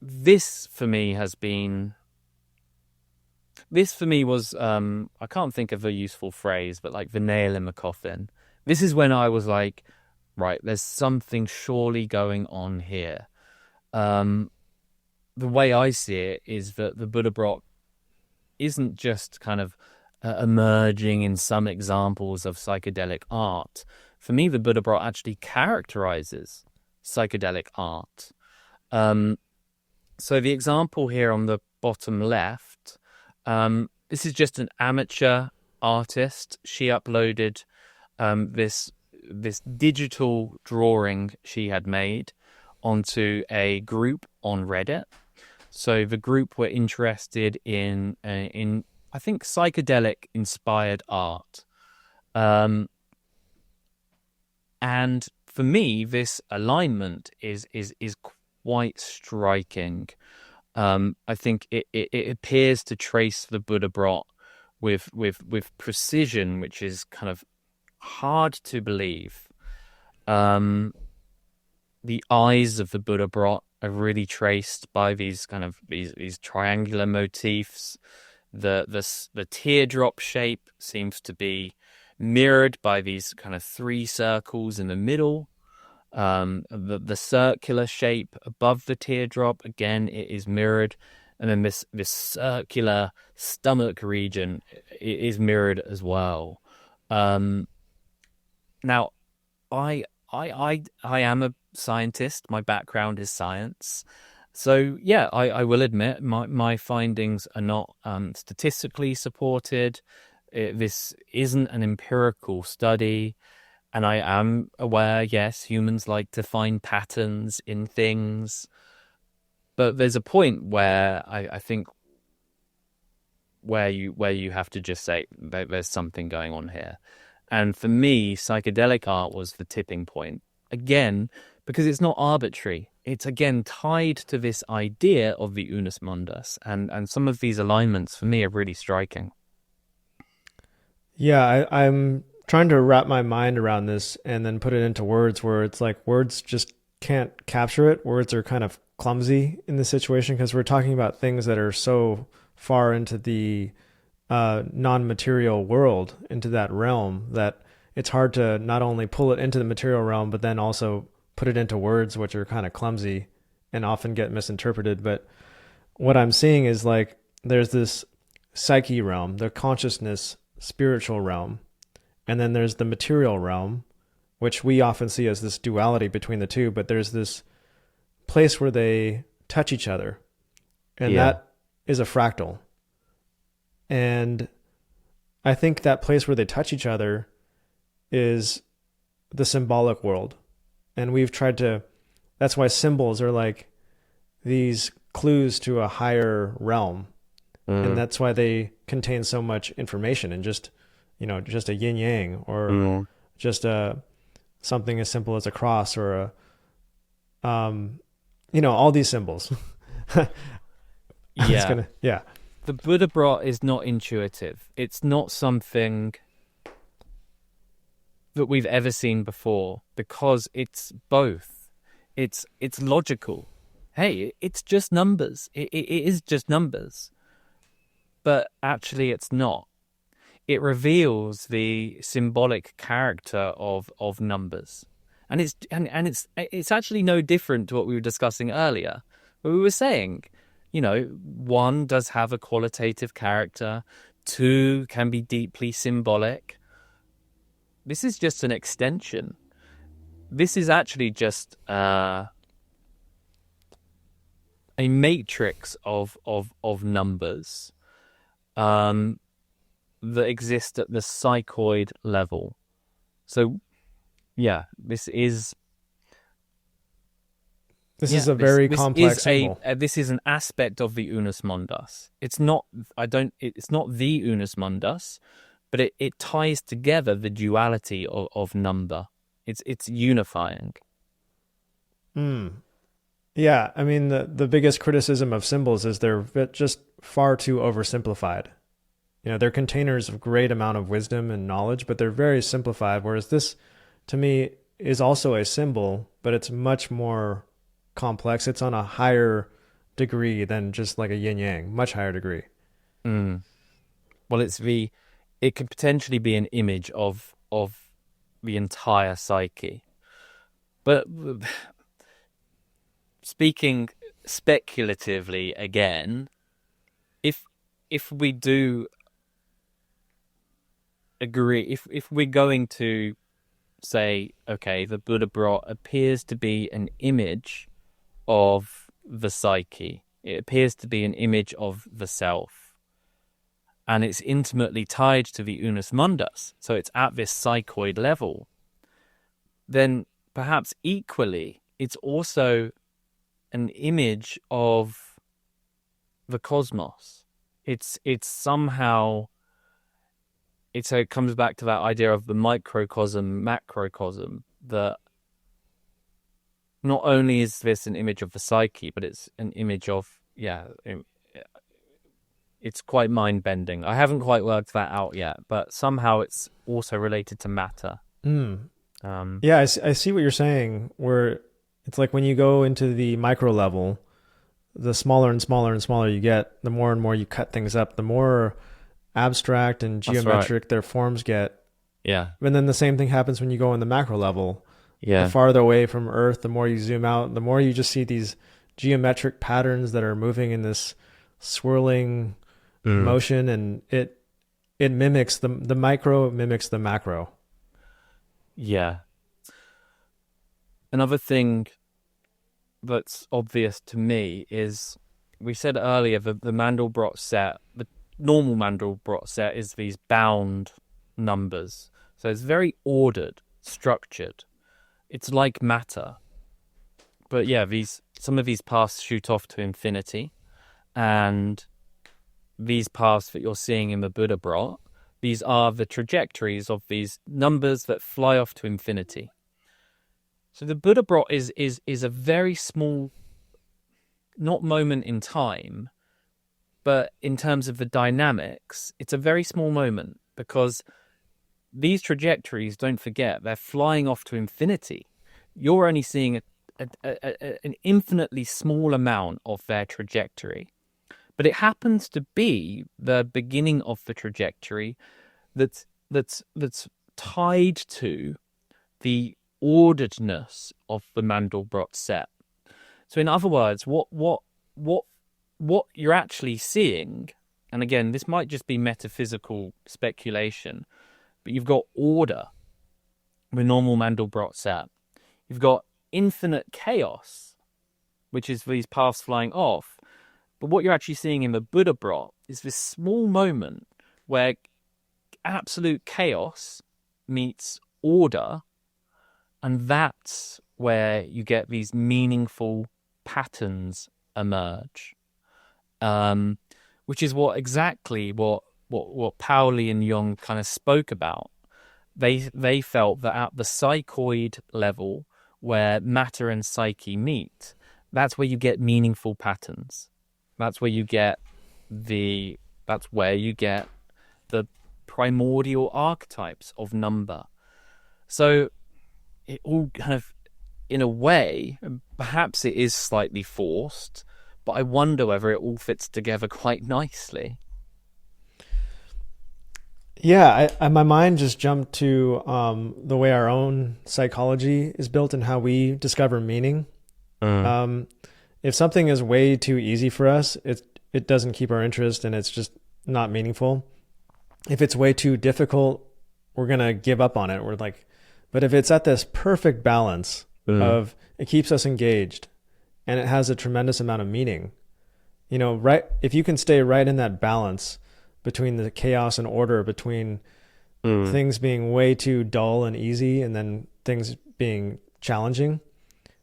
this for me was, I can't think of a useful phrase, but like the nail in the coffin. This is when I was like, right, there's something surely going on here. The way I see it is that the Buddhabrot isn't just kind of emerging in some examples of psychedelic art. For me, the Buddhabrot actually characterizes psychedelic art. So the example here on the bottom left, this is just an amateur artist. She uploaded this digital drawing she had made onto a group on Reddit. So the group were interested in I think psychedelic inspired art. And for me, this alignment is quite striking. I think it appears to trace the Buddhabrot with precision, which is kind of hard to believe. The eyes of the Buddhabrot are really traced by these kind of these triangular motifs. The teardrop shape seems to be mirrored by these kind of three circles in the middle. The circular shape above the teardrop, again, it is mirrored. And then this circular stomach region is mirrored as well. Now, I am a scientist. My background is science. So yeah, I will admit my findings are not statistically supported. This isn't an empirical study. And I am aware, yes, humans like to find patterns in things. But there's a point where I think where you have to just say there's something going on here. And for me, psychedelic art was the tipping point. Again, because it's not arbitrary. It's, again, tied to this idea of the Unus Mundus. And some of these alignments, for me, are really striking. Yeah, I'm trying to wrap my mind around this and then put it into words where it's like words just can't capture it. Words are kind of clumsy in this situation because we're talking about things that are so far into the non-material world, into that realm, that it's hard to not only pull it into the material realm, but then also put it into words, which are kind of clumsy and often get misinterpreted. But what I'm seeing is like there's this psyche realm, the consciousness, spiritual realm, and then there's the material realm, which we often see as this duality between the two, but there's this place where they touch each other, and that is a fractal. And I think that place where they touch each other is the symbolic world. And we've tried to, that's why symbols are like these clues to a higher realm. And that's why they contain so much information and just, just a yin yang or just something as simple as a cross or all these symbols. The Buddhabrot is not intuitive. It's not something that we've ever seen before because it's both. It's logical. Hey, it's just numbers. It is just numbers. But actually it's not. It reveals the symbolic character of numbers. And it's actually no different to what we were discussing earlier. Where we were saying, 1 does have a qualitative character, 2 can be deeply symbolic. This is just an extension. This is actually just a matrix of numbers that exist at the psychoid level. So, yeah, this is a very complex symbol. This is an aspect of the Unus Mundus. It's not the Unus Mundus, but it ties together the duality of number. It's unifying. Yeah, I mean the biggest criticism of symbols is they're just far too oversimplified. They're containers of great amount of wisdom and knowledge, but they're very simplified, whereas this, to me, is also a symbol, but it's much more complex. It's on a higher degree than just like a yin-yang, much higher degree. Well, it could potentially be an image of the entire psyche. But speaking speculatively again, if we do agree, if we're going to say, okay, the Buddhabrot appears to be an image of the psyche, it appears to be an image of the self, and it's intimately tied to the Unus Mundus, so it's at this psychoid level, then perhaps equally it's also an image of the cosmos. It's somehow, it comes back to that idea of the microcosm, macrocosm, that not only is this an image of the psyche, but it's an image of, it's quite mind-bending. I haven't quite worked that out yet, but somehow it's also related to matter. Yeah, I see what you're saying, where it's like when you go into the micro level, the smaller and smaller and smaller you get, the more and more you cut things up, the more abstract and geometric their forms get. Yeah. And then the same thing happens when you go on the macro level. The Yeah. farther away from Earth, the more you zoom out, the more you just see these geometric patterns that are moving in this swirling Mm. motion, and it mimics the micro mimics the macro. Yeah. Another thing that's obvious to me is we said earlier the Mandelbrot set, the normal Mandelbrot set is these bound numbers. So it's very ordered, structured. It's like matter. But yeah, some of these paths shoot off to infinity, and these paths that you're seeing in the Buddhabrot, these are the trajectories of these numbers that fly off to infinity. So the Buddhabrot is a very small, not moment in time, but in terms of the dynamics, it's a very small moment, because these trajectories, don't forget, they're flying off to infinity. You're only seeing an infinitely small amount of their trajectory. But it happens to be the beginning of the trajectory that's tied to the orderedness of the Mandelbrot set. So in other words, what you're actually seeing, and again, this might just be metaphysical speculation, but you've got order, the normal Mandelbrot set. You've got infinite chaos, which is these paths flying off. But what you're actually seeing in the Buddhabrot is this small moment where absolute chaos meets order, and that's where you get these meaningful patterns emerge, which is exactly what Pauli and Jung kind of spoke about. They felt that at the psychoid level, where matter and psyche meet, that's where you get meaningful patterns. That's where you get the primordial archetypes of number. So it all kind of, in a way, perhaps it is slightly forced, but I wonder whether it all fits together quite nicely. Yeah, my mind just jumped to the way our own psychology is built and how we discover meaning. Um, if something is way too easy for us, it doesn't keep our interest, and it's just not meaningful. If it's way too difficult, we're gonna give up on it. We're like, but if it's at this perfect balance of it keeps us engaged, and it has a tremendous amount of meaning, right? If you can stay right in that balance between the chaos and order, between things being way too dull and easy, and then things being challenging,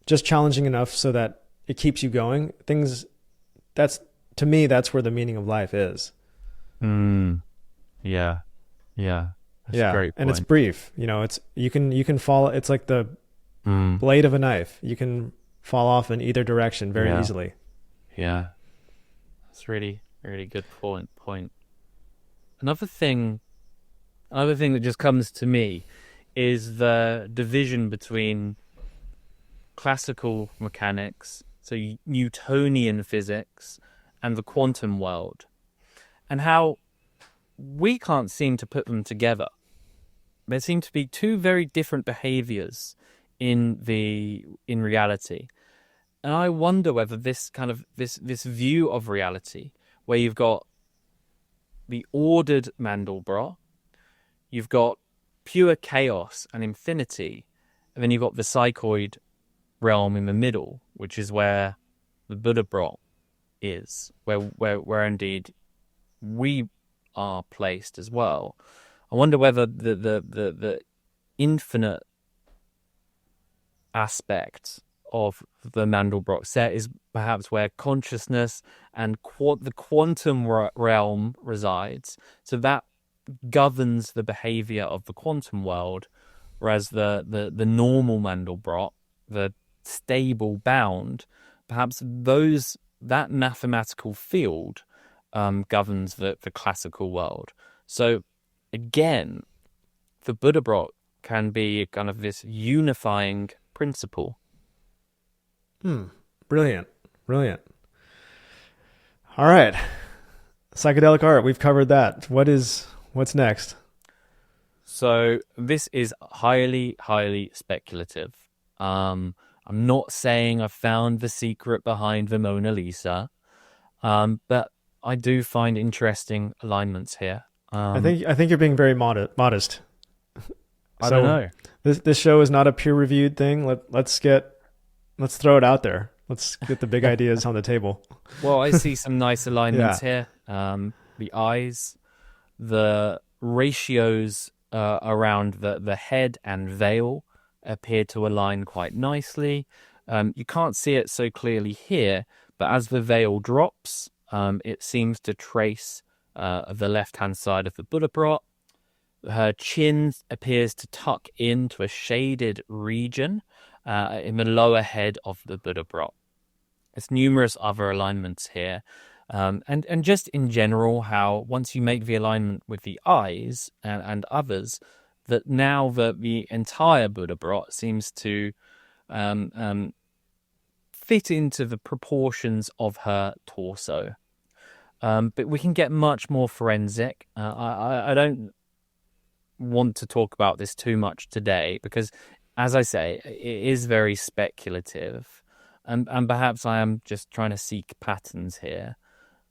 just challenging enough so that it keeps you going. To me, that's where the meaning of life is. Yeah. Yeah. That's Yeah. a great point. And it's brief. It's you can fall. It's like the blade of a knife. You can fall off in either direction very easily. Yeah. That's really, really good point. Another thing that just comes to me is the division between classical mechanics, so Newtonian physics, and the quantum world, and how we can't seem to put them together. There seem to be two very different behaviors in reality. And I wonder whether this kind of this view of reality, where you've got the ordered Mandelbrot, you've got pure chaos and infinity, and then you've got the psychoid realm in the middle, which is where the Buddhabrot is, where indeed we are placed as well. I wonder whether the infinite aspect of the Mandelbrot set is perhaps where consciousness and the quantum realm resides. So that governs the behavior of the quantum world, whereas the normal Mandelbrot, the stable bound, perhaps that mathematical field governs the classical world. So again, the Buddhabrot can be kind of this unifying principle. Brilliant. All right. Psychedelic art, we've covered that. What's next? So this is highly, highly speculative. I'm not saying I've found the secret behind the Mona Lisa, but I do find interesting alignments here. I think you're being very modest. I don't So know. this show is not a peer reviewed thing. Let's throw it out there. Let's get the big ideas on the table. Well, I see some nice alignments Yeah. here. The eyes, the ratios around the head and veil appear to align quite nicely. You can't see it so clearly here, but as the veil drops, it seems to trace the left-hand side of the Buddhabrot. Her chin appears to tuck into a shaded region in the lower head of the Buddhabrot. There's numerous other alignments here. And just in general, how once you make the alignment with the eyes and others, that now the entire Buddhabrot seems to fit into the proportions of her torso. But we can get much more forensic. I don't want to talk about this too much today because, as I say, it is very speculative. And perhaps I am just trying to seek patterns here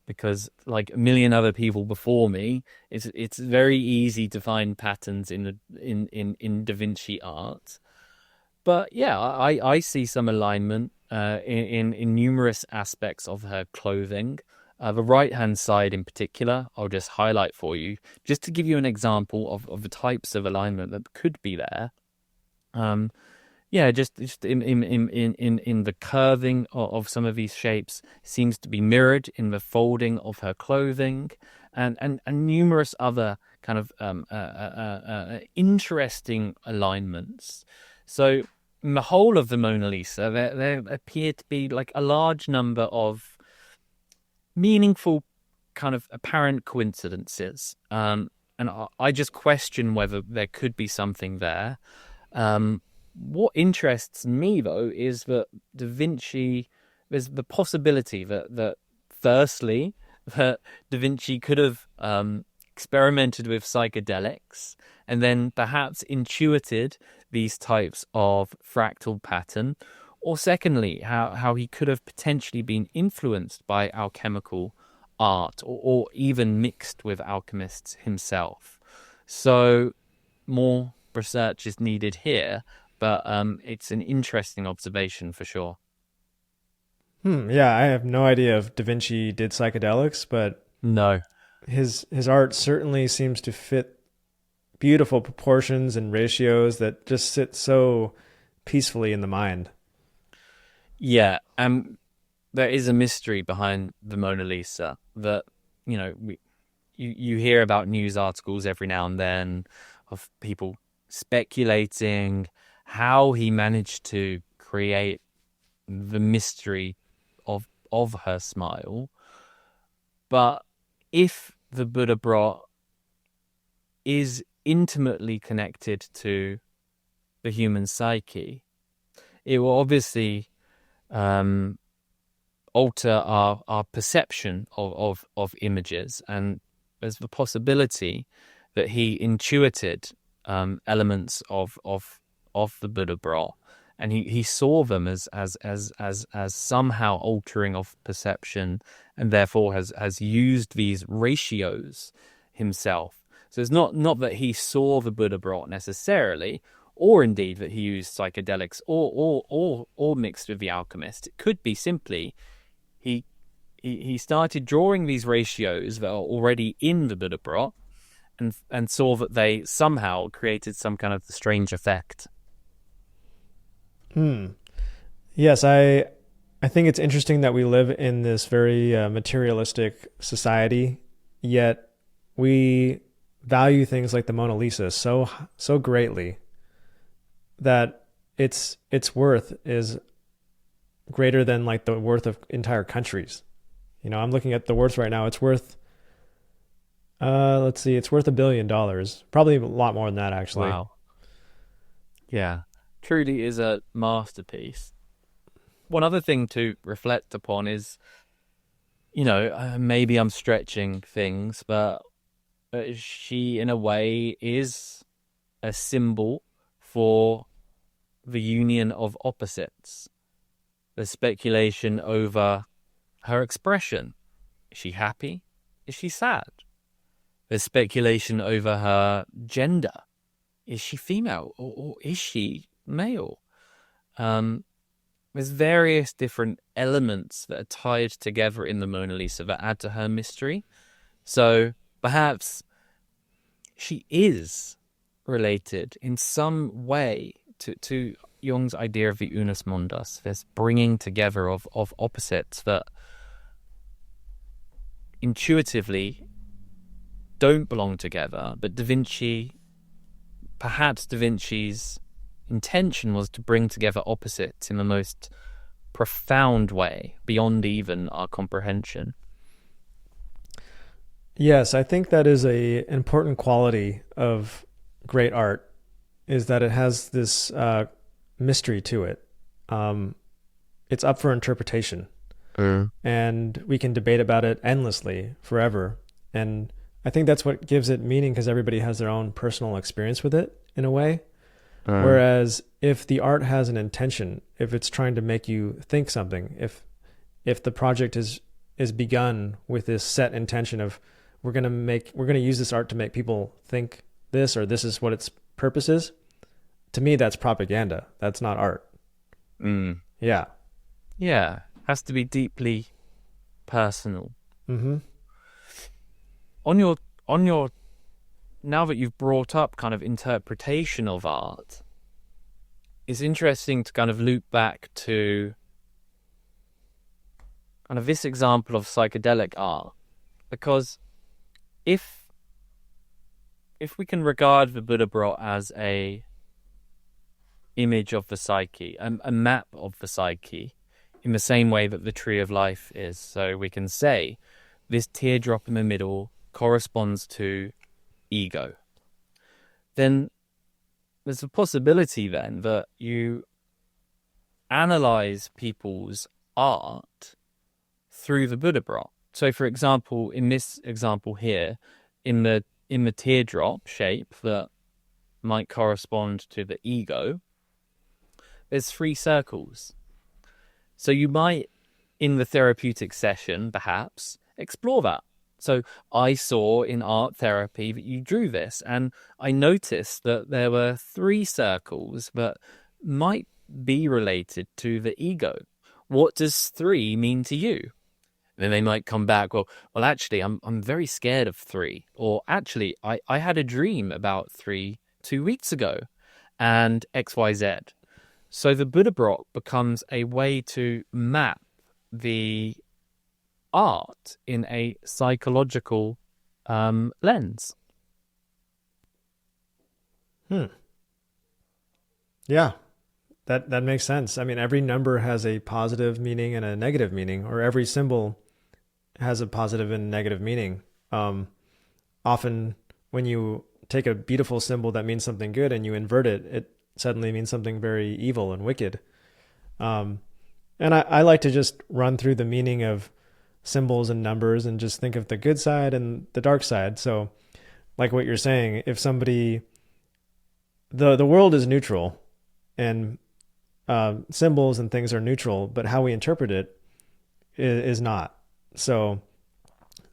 because, like a million other people before me, it's very easy to find patterns in Da Vinci art. But yeah, I see some alignment in numerous aspects of her clothing. The right-hand side in particular, I'll just highlight for you, just to give you an example of the types of alignment that could be there. Yeah, just in the curving of some of these shapes seems to be mirrored in the folding of her clothing, and numerous other kind of interesting alignments. So in the whole of the Mona Lisa, there appear to be like a large number of meaningful kind of apparent coincidences. And I just question whether there could be something there. What interests me, though, is that Da Vinci, there's the possibility that firstly, that Da Vinci could have experimented with psychedelics and then perhaps intuited these types of fractal pattern, or secondly, how he could have potentially been influenced by alchemical art or even mixed with alchemists himself. So more research is needed here, but it's an interesting observation for sure. Yeah, I have no idea if Da Vinci did psychedelics, but No. his art certainly seems to fit beautiful proportions and ratios that just sit so peacefully in the mind. Yeah, there is a mystery behind the Mona Lisa that, you hear about news articles every now and then of people speculating how he managed to create the mystery of her smile. But if the Buddhabrot is intimately connected to the human psyche, it will obviously alter our perception of images, and there's the possibility that he intuited elements of the Buddhabrot, and he saw them as somehow altering of perception, and therefore has used these ratios himself. So it's not that he saw the Buddhabrot necessarily, or indeed that he used psychedelics or mixed with the alchemist. It could be simply he started drawing these ratios that are already in the Buddhabrot, and saw that they somehow created some kind of strange effect. Yes, I think it's interesting that we live in this very materialistic society, yet we value things like the Mona Lisa so greatly that its worth is greater than like the worth of entire countries. I'm looking at the worth right now. It's worth let's see, it's worth $1 billion. Probably a lot more than that, actually. Wow. Yeah, truly is a masterpiece. One other thing to reflect upon is, maybe I'm stretching things, but she in a way is a symbol for the union of opposites. There's speculation over her expression. Is she happy? Is she sad? There's speculation over her gender. Is she female or is she male? There's various different elements that are tied together in the Mona Lisa that add to her mystery. So perhaps she is related in some way to Jung's idea of the Unus Mundus, this bringing together of opposites that intuitively don't belong together, but perhaps Da Vinci's intention was to bring together opposites in the most profound way, beyond even our comprehension. Yes, I think that is an important quality of great art, is that it has this mystery to it. It's up for interpretation. And we can debate about it endlessly, forever. And I think that's what gives it meaning, because everybody has their own personal experience with it in a way. Whereas if the art has an intention, if it's trying to make you think something, if the project is begun with this set intention of we're going to use this art to make people think this, or this is what its purpose is, to me that's propaganda. That's not art. Yeah. Yeah. Has to be deeply personal. Mm-hmm. On your now that you've brought up kind of interpretation of art, it's interesting to kind of loop back to kind of this example of psychedelic art, because if we can regard the Buddhabrot as a image of the psyche, a map of the psyche, in the same way that the tree of life is, so we can say this teardrop in the middle corresponds to ego, then there's a possibility then that you analyze people's art through the Buddhabrot. So for example, in this example here, in the teardrop shape that might correspond to the ego, there's 3 circles. So you might, in the therapeutic session, perhaps explore that. So I saw in art therapy that you drew this, and I noticed that there were 3 circles that might be related to the ego. What does 3 mean to you? Then they might come back, well, actually, I'm very scared of 3. Or actually, I had a dream about 3 2 weeks ago, and XYZ. So the Buddhabrot becomes a way to map the art in a psychological lens. Yeah, that makes sense. I mean, every number has a positive meaning and a negative meaning, or every symbol has a positive and negative meaning. Often when you take a beautiful symbol that means something good and you invert it, it suddenly means something very evil and wicked. And I like to just run through the meaning of symbols and numbers and just think of the good side and the dark side. So like what you're saying, if somebody, the world is neutral, and symbols and things are neutral, but how we interpret it is not. So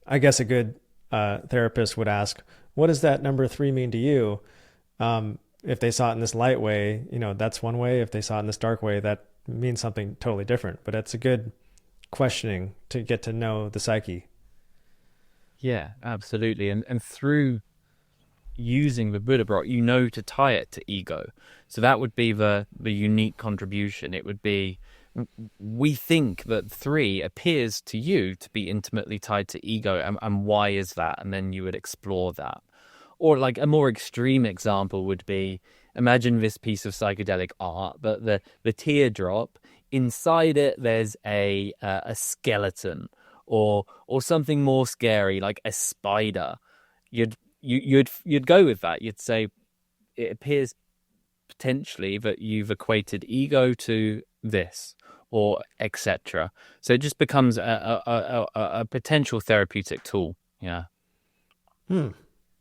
I guess a good therapist would ask, what does that number 3 mean to you? If they saw it in this light way, that's one way. If they saw it in this dark way, that means something totally different. But it's a good questioning to get to know the psyche. Yeah, absolutely. And through using the Buddhabrot, to tie it to ego. So that would be the unique contribution. It would be, we think that 3 appears to you to be intimately tied to ego, and why is that? And then you would explore that. Or like a more extreme example would be, imagine this piece of psychedelic art, but the teardrop, inside it there's a skeleton, or something more scary like a spider. You'd go with that. You'd say it appears potentially that you've equated ego to this, or etc. So it just becomes a potential therapeutic tool. Yeah.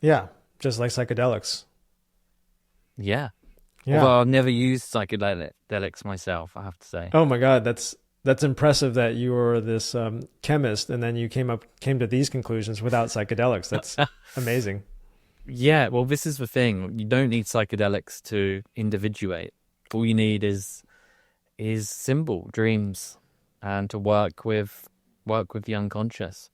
Yeah, just like psychedelics. Yeah. Yeah. Although I've never used psychedelics myself, I have to say. Oh my God, that's impressive that you were this chemist and then you came to these conclusions without psychedelics. That's amazing. Yeah, well, this is the thing. You don't need psychedelics to individuate. All you need is symbol dreams, and to work with the unconscious.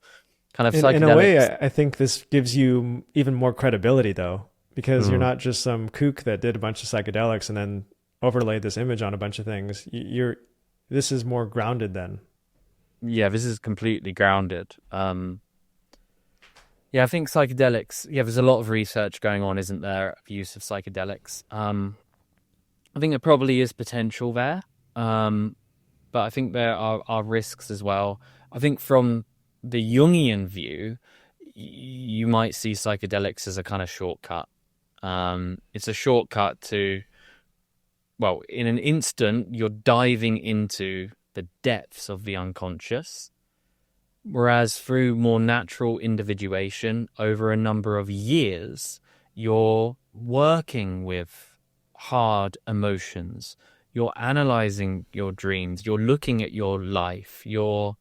Kind of In a way, psychedelics. I think this gives you even more credibility, though, because you're Mm. not just some kook that did a bunch of psychedelics and then overlaid this image on a bunch of things. This is more grounded then. Yeah, this is completely grounded. Yeah, I think psychedelics. Yeah, there's a lot of research going on, isn't there, of use of psychedelics. I think there probably is potential there, but I think there are risks as well. I think from the Jungian view, you might see psychedelics as a kind of shortcut. It's a shortcut to, well, in an instant, you're diving into the depths of the unconscious, whereas through more natural individuation over a number of years, you're working with hard emotions. You're analyzing your dreams. You're looking at your life. You're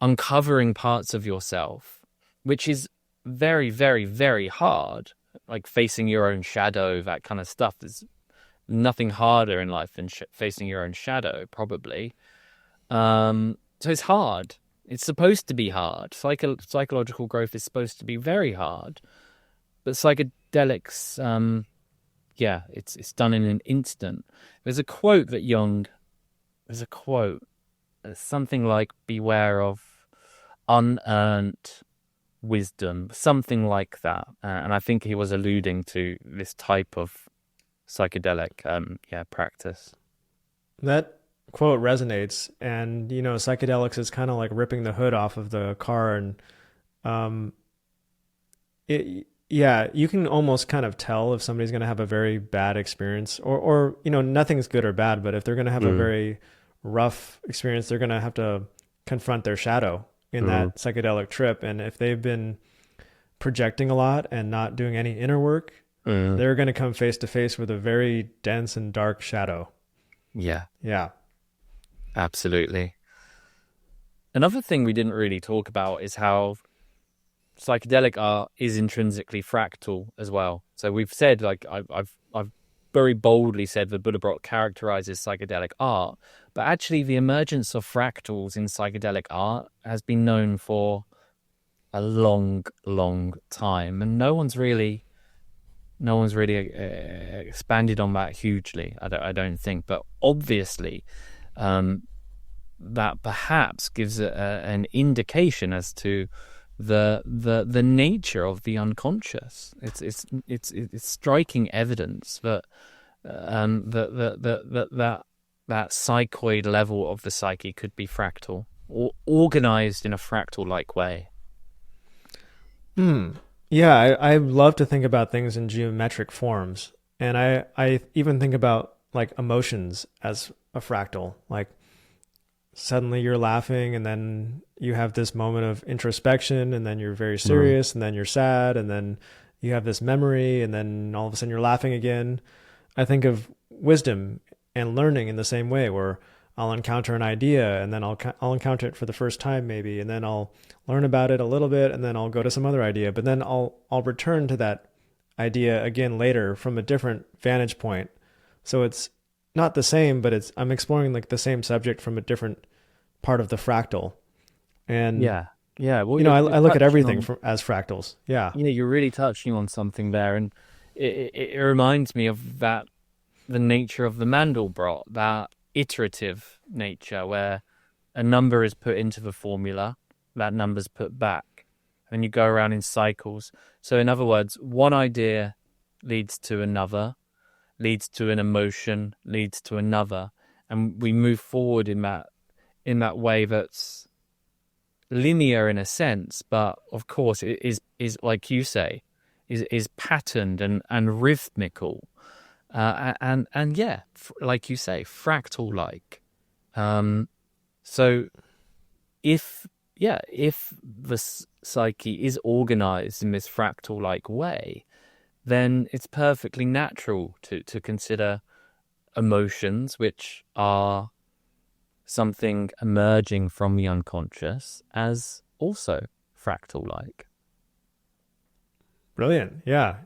uncovering parts of yourself, which is very, very, very hard. Like facing your own shadow, that kind of stuff. There's nothing harder in life than facing your own shadow, probably. So it's hard. It's supposed to be hard. Psychological growth is supposed to be very hard. But psychedelics, yeah, it's done in an instant. There's a quote, something like, beware of unearned wisdom, something like that. And I think he was alluding to this type of psychedelic, practice. That quote resonates, and psychedelics is kind of like ripping the hood off of the car, and yeah, you can almost kind of tell if somebody's going to have a very bad experience, or nothing's good or bad, but if they're going to have a very rough experience, they're going to have to confront their shadow in that psychedelic trip. And if they've been projecting a lot and not doing any inner work, they're going to come face to face with a very dense and dark shadow. Yeah. Yeah. Absolutely. Another thing we didn't really talk about is how psychedelic art is intrinsically fractal as well. So we've said, like, I've very boldly said that Buddhabrot characterizes psychedelic art, but actually the emergence of fractals in psychedelic art has been known for a long, long time, and no one's really expanded on that hugely. I don't think, but obviously, that perhaps gives an indication as to the nature of the unconscious. It's striking evidence that that psychoid level of the psyche could be fractal, or organized in a fractal-like way. Yeah, I love to think about things in geometric forms, and I even think about like emotions as a fractal. Like suddenly you're laughing, and then you have this moment of introspection, and then you're very serious, and then you're sad, and then you have this memory, and then all of a sudden you're laughing again. I think of wisdom and learning in the same way, where I'll encounter an idea, and then I'll encounter it for the first time maybe, and then I'll learn about it a little bit, and then I'll go to some other idea, but then I'll return to that idea again later from a different vantage point. So it's not the same, but I'm exploring like the same subject from a different part of the fractal. And yeah. Well, I look at everything as fractals. Yeah. You're really touching on something there, and it reminds me of the nature of the Mandelbrot, that iterative nature where a number is put into the formula, that number's put back, and you go around in cycles. So in other words, one idea leads to another, leads to an emotion, leads to another, and we move forward in that way that's linear in a sense, but of course it is like you say, is patterned and rhythmical, and yeah, like you say, fractal like. So if the psyche is organized in this fractal like way, then it's perfectly natural to consider emotions, which are something emerging from the unconscious, as also fractal-like. Brilliant. Yeah.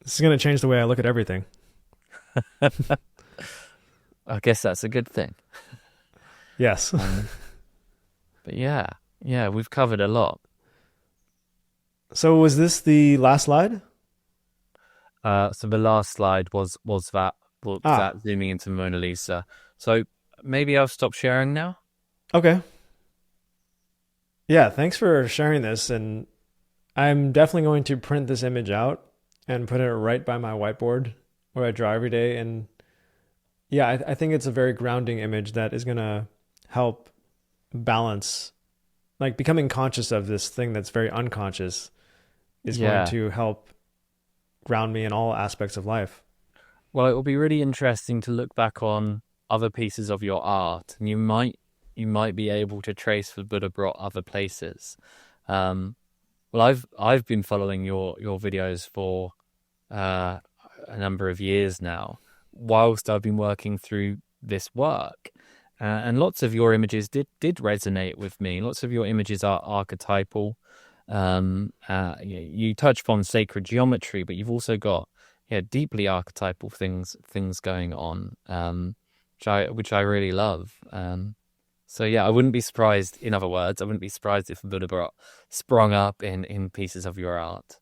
This is going to change the way I look at everything. I guess that's a good thing. Yes. But yeah, we've covered a lot. So was this the last slide? So the last slide was that zooming into Mona Lisa. So maybe I'll stop sharing now. Okay. Yeah, thanks for sharing this. And I'm definitely going to print this image out and put it right by my whiteboard where I draw every day. And yeah, I think it's a very grounding image that is going to help balance, like becoming conscious of this thing that's very unconscious is going to help ground me in all aspects of life. Well, it will be really interesting to look back on other pieces of your art, and you might be able to trace the Buddhabrot other places. Well, I've been following your videos for a number of years now, whilst I've been working through this work, and lots of your images did resonate with me. Lots of your images are archetypal. You touch upon sacred geometry, but you've also got deeply archetypal things going on, which I really love. So yeah, I wouldn't be surprised. In other words, I wouldn't be surprised if Buddhabrot sprung up in pieces of your art.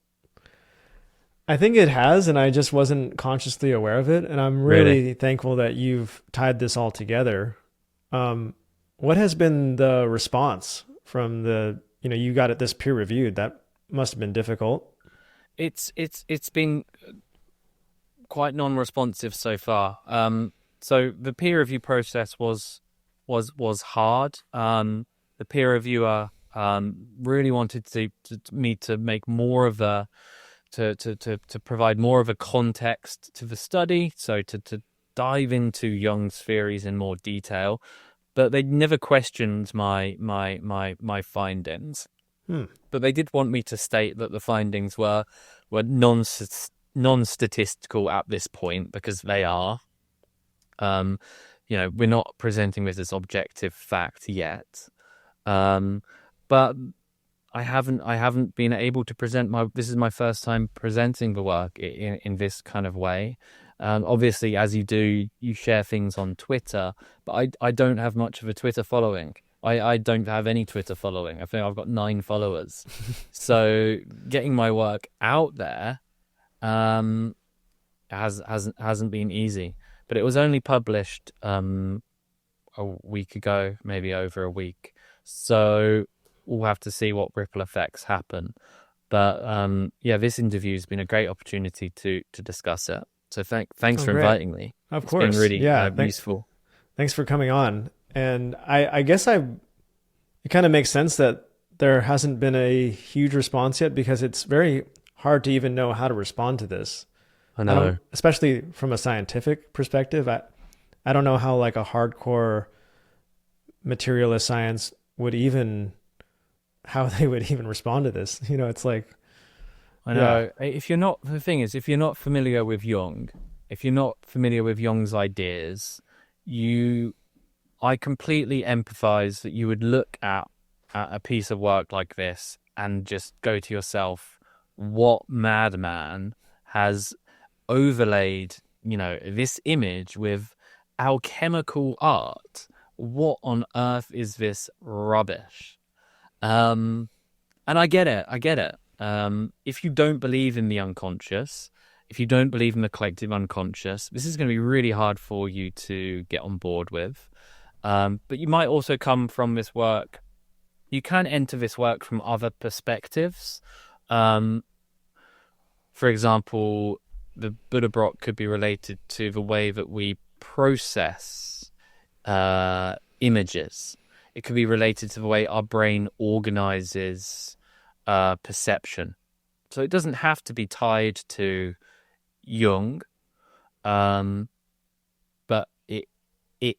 I think it has, and I just wasn't consciously aware of it. And I'm really thankful that you've tied this all together. What has been the response from you got this peer reviewed? That must have been difficult. It's been quite non-responsive so far. So the peer review process was hard. The peer reviewer really wanted me to make more of a to provide more of a context to the study, so to dive into Jung's theories in more detail, but they never questioned my findings. But they did want me to state that the findings were non-statistical at this point, because they are. We're not presenting this as objective fact yet. But I haven't been able to present this is my first time presenting the work in this kind of way. Obviously, as you do, you share things on Twitter, but I don't have much of a Twitter following. I don't have any Twitter following. I think I've got 9 followers. So getting my work out there hasn't been easy. But it was only published a week ago, maybe over a week. So we'll have to see what ripple effects happen. But this interview has been a great opportunity to discuss it. So thanks for inviting me. Of course. It's been really useful. Thanks for coming on. And I guess it kind of makes sense that there hasn't been a huge response yet, because it's very hard to even know how to respond to this. I know. Especially from a scientific perspective. I don't know how like a hardcore materialist science how they would even respond to this. It's like, I know. Yeah. The thing is, if you're not familiar with Jung, if you're not familiar with Jung's ideas, I completely empathize that you would look at a piece of work like this and just go to yourself, what madman has overlaid, this image with alchemical art? What on earth is this rubbish? And I get it. If you don't believe in the unconscious, if you don't believe in the collective unconscious, this is going to be really hard for you to get on board with. But you might also come from this work. You can enter this work from other perspectives. For example, the Buddhabrot could be related to the way that we process images. It could be related to the way our brain organizes perception. So it doesn't have to be tied to Jung, but it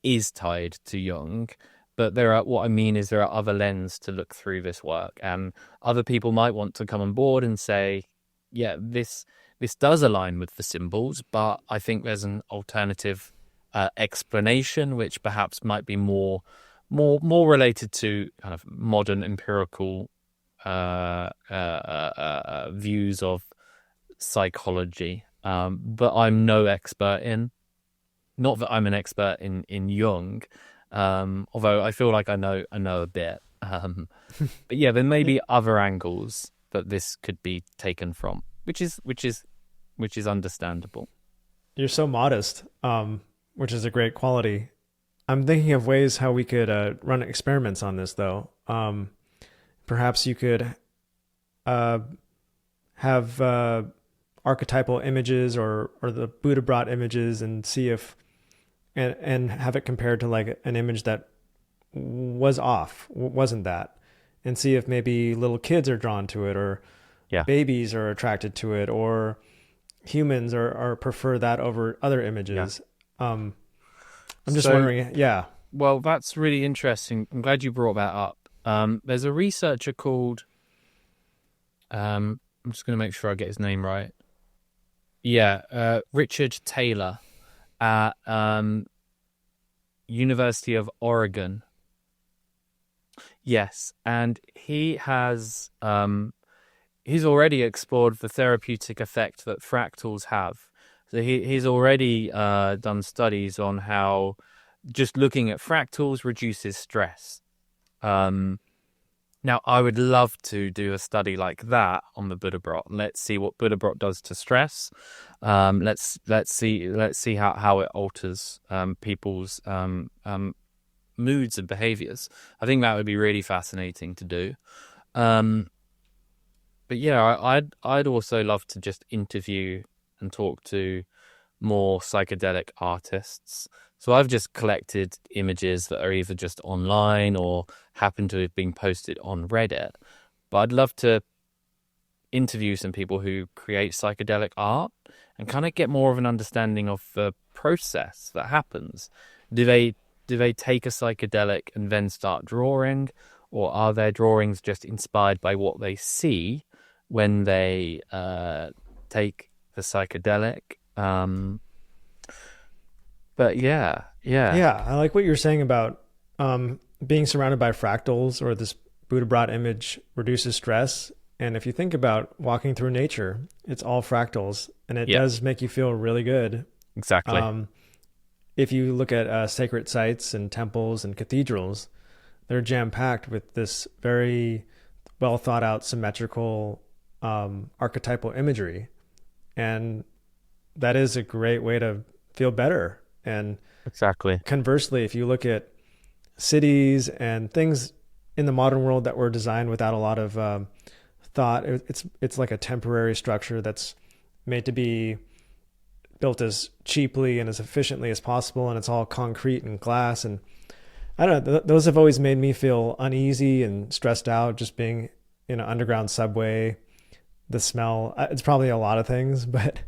is tied to Jung. But what I mean is there are other lenses to look through this work, and other people might want to come on board and say, yeah, this this does align with the symbols, but I think there's an alternative explanation, which perhaps might be more related to kind of modern empirical views of psychology. But I'm no expert in. Not that I'm an expert in Jung, although I feel like I know a bit. But yeah, there may be other angles that this could be taken from, which is understandable. You're so modest, which is a great quality. I'm thinking of ways how we could run experiments on this, though. Perhaps you could have archetypal images or the Buddhabrot images and see if and have it compared to like an image that was off, wasn't that, and see if maybe little kids are drawn to it, or babies are attracted to it, or humans are prefer that over other images. I'm just wondering. Well, that's really interesting. I'm glad you brought that up. There's a researcher called I'm just going to make sure I get his name right. Richard Taylor at University of Oregon. Yes, and he has he's already explored the therapeutic effect that fractals have. So he's already done studies on how just looking at fractals reduces stress. Now, I would love to do a study like that on the Buddhabrot. Let's see what Buddhabrot does to stress. Let's see how it alters people's moods and behaviors. I think that would be really fascinating to do. But yeah, I'd also love to just interview and talk to more psychedelic artists. So I've just collected images that are either just online or happen to have been posted on Reddit. But I'd love to interview some people who create psychedelic art and kind of get more of an understanding of the process that happens. Do they take a psychedelic and then start drawing, or are their drawings just inspired by what they see when they take the psychedelic? But yeah, I like what you're saying about being surrounded by fractals, or this Buddhabrot image reduces stress. And if you think about walking through nature, it's all fractals, and it does make you feel really good. Exactly. If you look at sacred sites and temples and cathedrals, they're jam-packed with this very well thought out symmetrical archetypal imagery. And that is a great way to feel better. And exactly. Conversely, if you look at cities and things in the modern world that were designed without a lot of thought, it's like a temporary structure that's made to be built as cheaply and as efficiently as possible, and it's all concrete and glass. And I don't know, those have always made me feel uneasy and stressed out, just being in an underground subway. The smell, it's probably a lot of things, but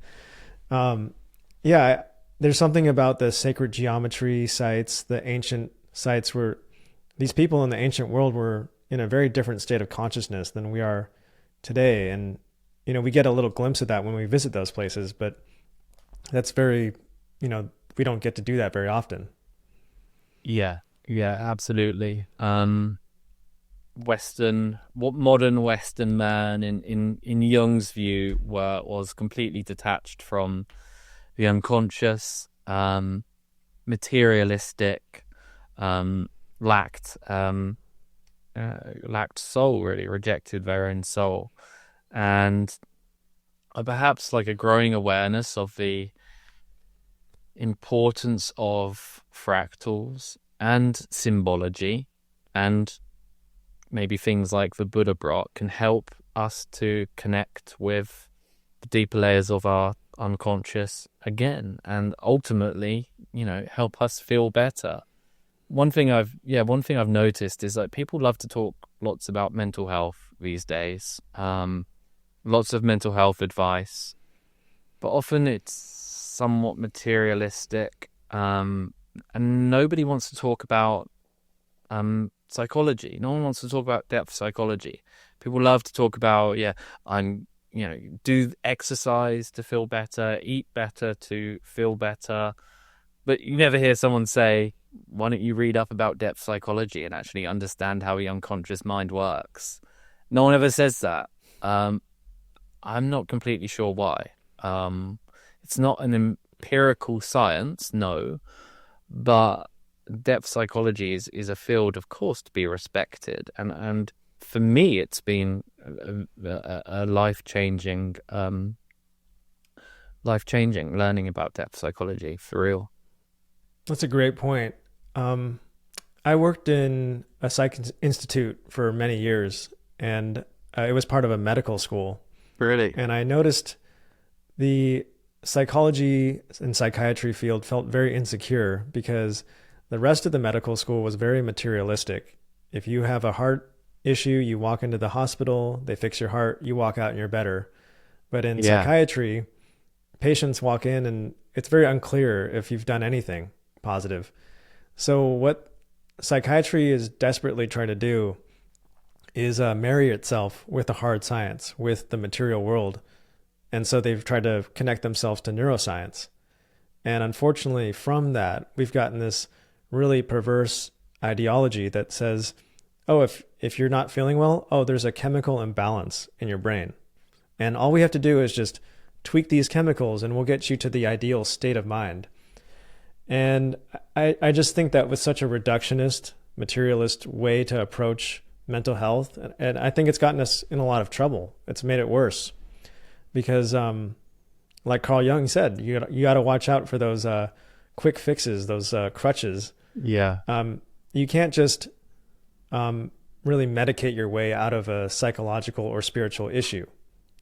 there's something about the sacred geometry sites, the ancient sites, where these people in the ancient world were in a very different state of consciousness than we are today. And, we get a little glimpse of that when we visit those places, but that's very, we don't get to do that very often. Yeah, absolutely. Modern Western man in Jung's view was completely detached from the unconscious, materialistic, lacked soul, really rejected their own soul, and perhaps like a growing awareness of the importance of fractals and symbology, and maybe things like the Buddhabrot can help us to connect with the deeper layers of our unconscious again, and ultimately, help us feel better. One thing I've noticed is that people love to talk lots about mental health these days. Lots of mental health advice, but often it's somewhat materialistic, and nobody wants to talk about psychology. No one wants to talk about depth psychology. People love to talk about, I'm do exercise to feel better, eat better to feel better. But you never hear someone say, why don't you read up about depth psychology and actually understand how the unconscious mind works? No one ever says that. I'm not completely sure why. It's not an empirical science, no, but depth psychology is a field, of course, to be respected. And for me, it's been a life-changing learning about depth psychology, for real. That's a great point. I worked in a psych institute for many years, and it was part of a medical school. Really? And I noticed the psychology and psychiatry field felt very insecure because the rest of the medical school was very materialistic. If you have a heart issue, you walk into the hospital, they fix your heart, you walk out and you're better. But in psychiatry, patients walk in and it's very unclear if you've done anything positive. So what psychiatry is desperately trying to do is marry itself with the hard science, with the material world. And so they've tried to connect themselves to neuroscience. And unfortunately, from that, we've gotten this really perverse ideology that says, oh, if you're not feeling well, oh, there's a chemical imbalance in your brain. And all we have to do is just tweak these chemicals and we'll get you to the ideal state of mind. And I just think that was such a reductionist, materialist way to approach mental health. And I think it's gotten us in a lot of trouble. It's made it worse because, like Carl Jung said, you got to watch out for those quick fixes, those crutches. Yeah. You can't just really medicate your way out of a psychological or spiritual issue.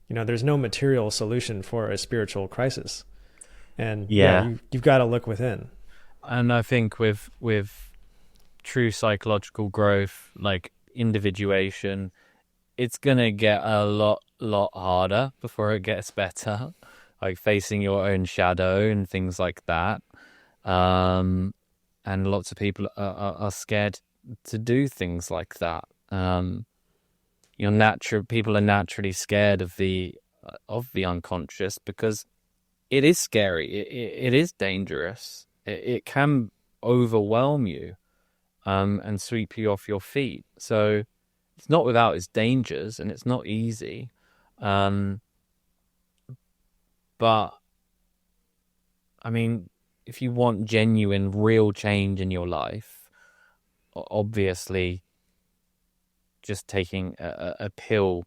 There's no material solution for a spiritual crisis. And you've got to look within. And I think with true psychological growth, like individuation, it's gonna get a lot harder before it gets better. Like facing your own shadow and things like that. And lots of people are scared to do things like that. People are naturally scared of the unconscious because it is scary. It is dangerous. It can overwhelm you, and sweep you off your feet. So it's not without its dangers, and it's not easy. But I mean, if you want genuine, real change in your life, obviously, just taking a pill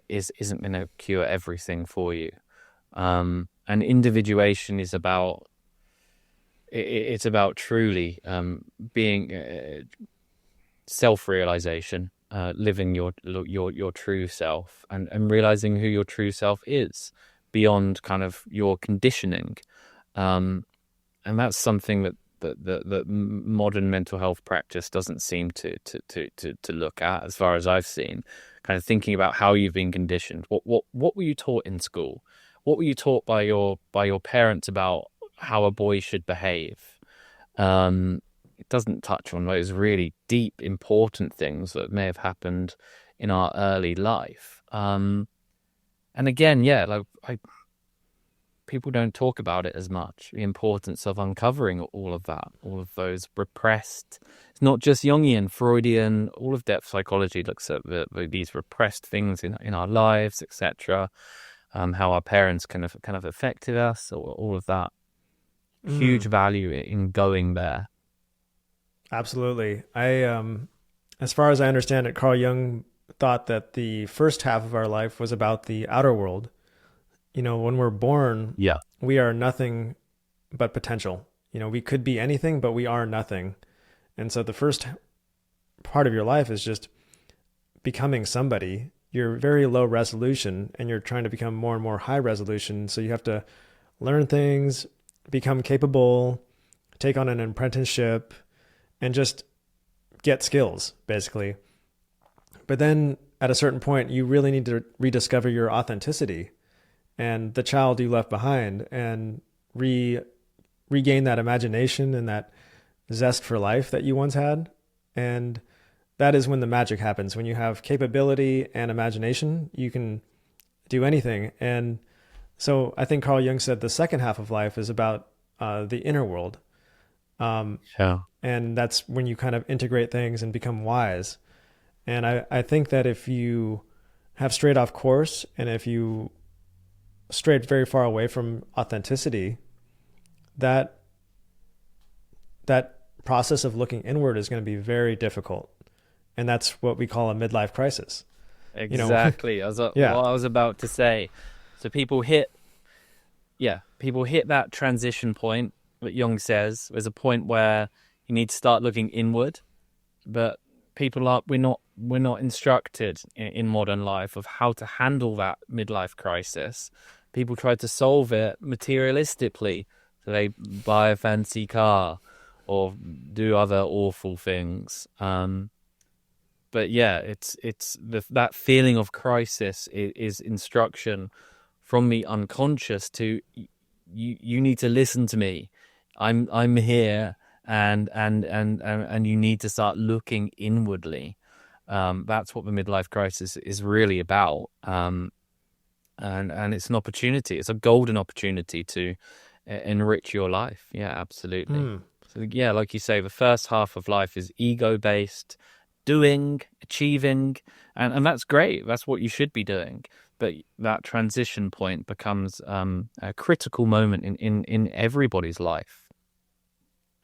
isn't going to cure everything for you. And individuation is about truly being self-realization, living your true self, and realizing who your true self is beyond kind of your conditioning. And that's something that modern mental health practice doesn't seem to look at, as far as I've seen. Kind of thinking about how you've been conditioned. What were you taught in school? What were you taught by your parents about how a boy should behave? It doesn't touch on those really deep, important things that may have happened in our early life. And again, people don't talk about it as much. The importance of uncovering all of that, all of those repressed. It's not just Jungian, Freudian. All of depth psychology looks at these repressed things in our lives, etc. How our parents kind of affected us, or all of that. Huge value in going there. Absolutely. As far as I understand it, Carl Jung thought that the first half of our life was about the outer world. When we're born, we are nothing but potential. We could be anything, but we are nothing. And so the first part of your life is just becoming somebody. You're very low resolution and you're trying to become more and more high resolution. So you have to learn things, become capable, take on an apprenticeship, and just get skills, basically. But then at a certain point, you really need to rediscover your authenticity and the child you left behind, and regain that imagination and that zest for life that you once had. And that is when the magic happens. When you have capability and imagination, you can do anything. And so I think Carl Jung said the second half of life is about the inner world. Yeah. And that's when you kind of integrate things and become wise. And I think that if you have strayed off course and if you strayed very far away from authenticity, that process of looking inward is going to be very difficult. And that's what we call a midlife crisis. Exactly. Yeah. What I was about to say. So people hit that transition point that Jung says. There's a point where you need to start looking inward, but we're not instructed in modern life of how to handle that midlife crisis. People try to solve it materialistically. So they buy a fancy car or do other awful things. But yeah, it's that feeling of crisis is instruction from the unconscious to you need to listen to me. I'm here, and you need to start looking inwardly. That's what the midlife crisis is really about. And it's an opportunity. It's a golden opportunity to enrich your life. Yeah, absolutely. So yeah, like you say, the first half of life is ego-based, doing, achieving, and that's great. That's what you should be doing. But that transition point becomes a critical moment in everybody's life.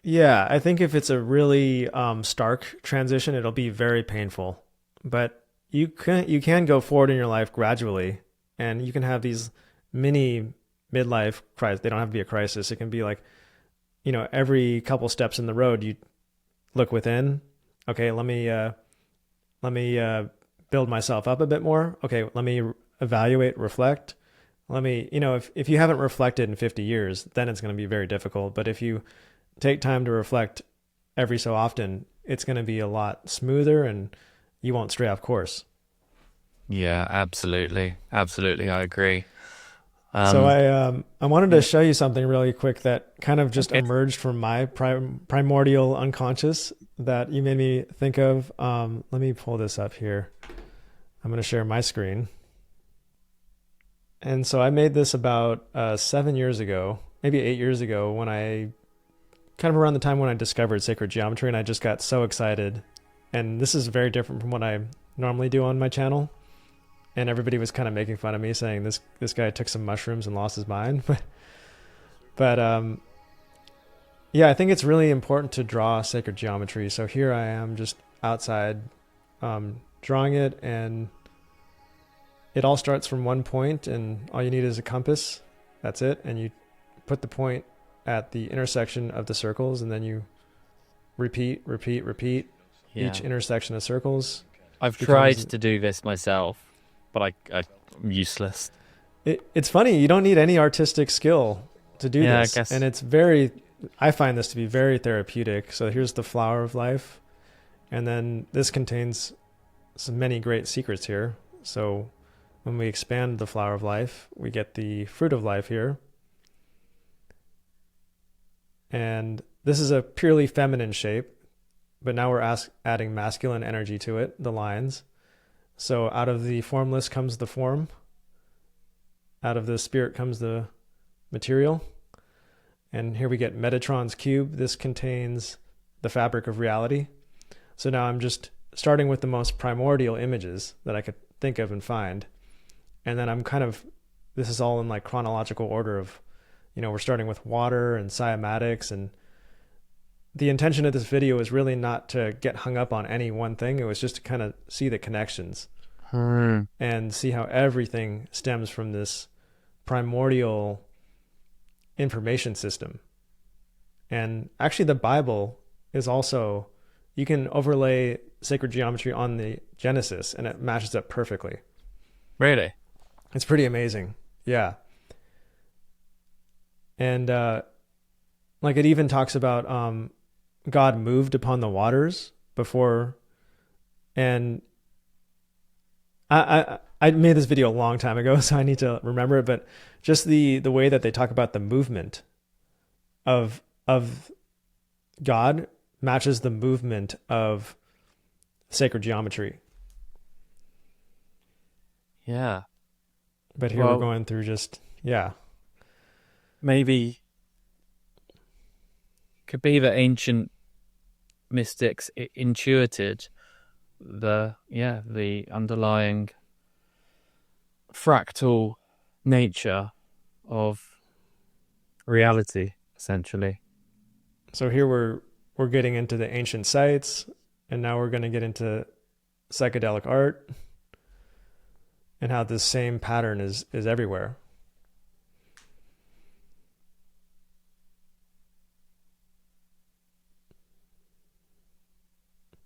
Yeah, I think if it's a really stark transition, it'll be very painful. But you can go forward in your life gradually, and you can have these mini midlife crises. They don't have to be a crisis. It can be like, every couple steps in the road, you look within. Okay, let me build myself up a bit more. Okay, let me evaluate, reflect. Let me, if you haven't reflected in 50 years, then it's going to be very difficult. But if you take time to reflect every so often, it's going to be a lot smoother and you won't stray off course. Yeah, absolutely. Absolutely, I agree. So I wanted to show you something really quick that kind of just Okay. emerged from my primordial unconscious that you made me think of. Let me pull this up here. I'm going to share my screen. And so I made this about 7 years ago, maybe 8 years ago, when I kind of around the time when I discovered sacred geometry, and I just got so excited. And this is very different from what I normally do on my channel. And everybody was kind of making fun of me, saying this guy took some mushrooms and lost his mind. But yeah, I think it's really important to draw sacred geometry. So here I am just outside drawing it, and it all starts from one point, and all you need is a compass. That's it. And you put the point at the intersection of the circles, and then you repeat Yeah. each intersection of circles. I've becomes- tried to do this myself, but I'm useless. It's funny, you don't need any artistic skill to do Yeah, I this. guess. And I find this to be very therapeutic. So here's the flower of life. And then this contains many great secrets here. So when we expand the flower of life, we get the fruit of life here. And this is a purely feminine shape, but now we're adding masculine energy to it, the lines. So out of the formless comes the form. Out of the spirit comes the material. And here we get Metatron's cube. This contains the fabric of reality. So now I'm just starting with the most primordial images that I could think of and find. And then this is all in like chronological order of, we're starting with water and cymatics. And the intention of this video is really not to get hung up on any one thing. It was just to kind of see the connections and see how everything stems from this primordial information system. And actually the Bible is also, you can overlay sacred geometry on the Genesis and it matches up perfectly. Really? It's pretty amazing. Yeah. And like it even talks about God moved upon the waters before. And I made this video a long time ago, so I need to remember it. But just the way that they talk about the movement of God matches the movement of sacred geometry. Yeah. But here we're Well, going through just, yeah. maybe could be that ancient mystics intuited the underlying fractal nature of reality, essentially. So here we're getting into the ancient sites, and now we're going to get into psychedelic art and how this same pattern is everywhere.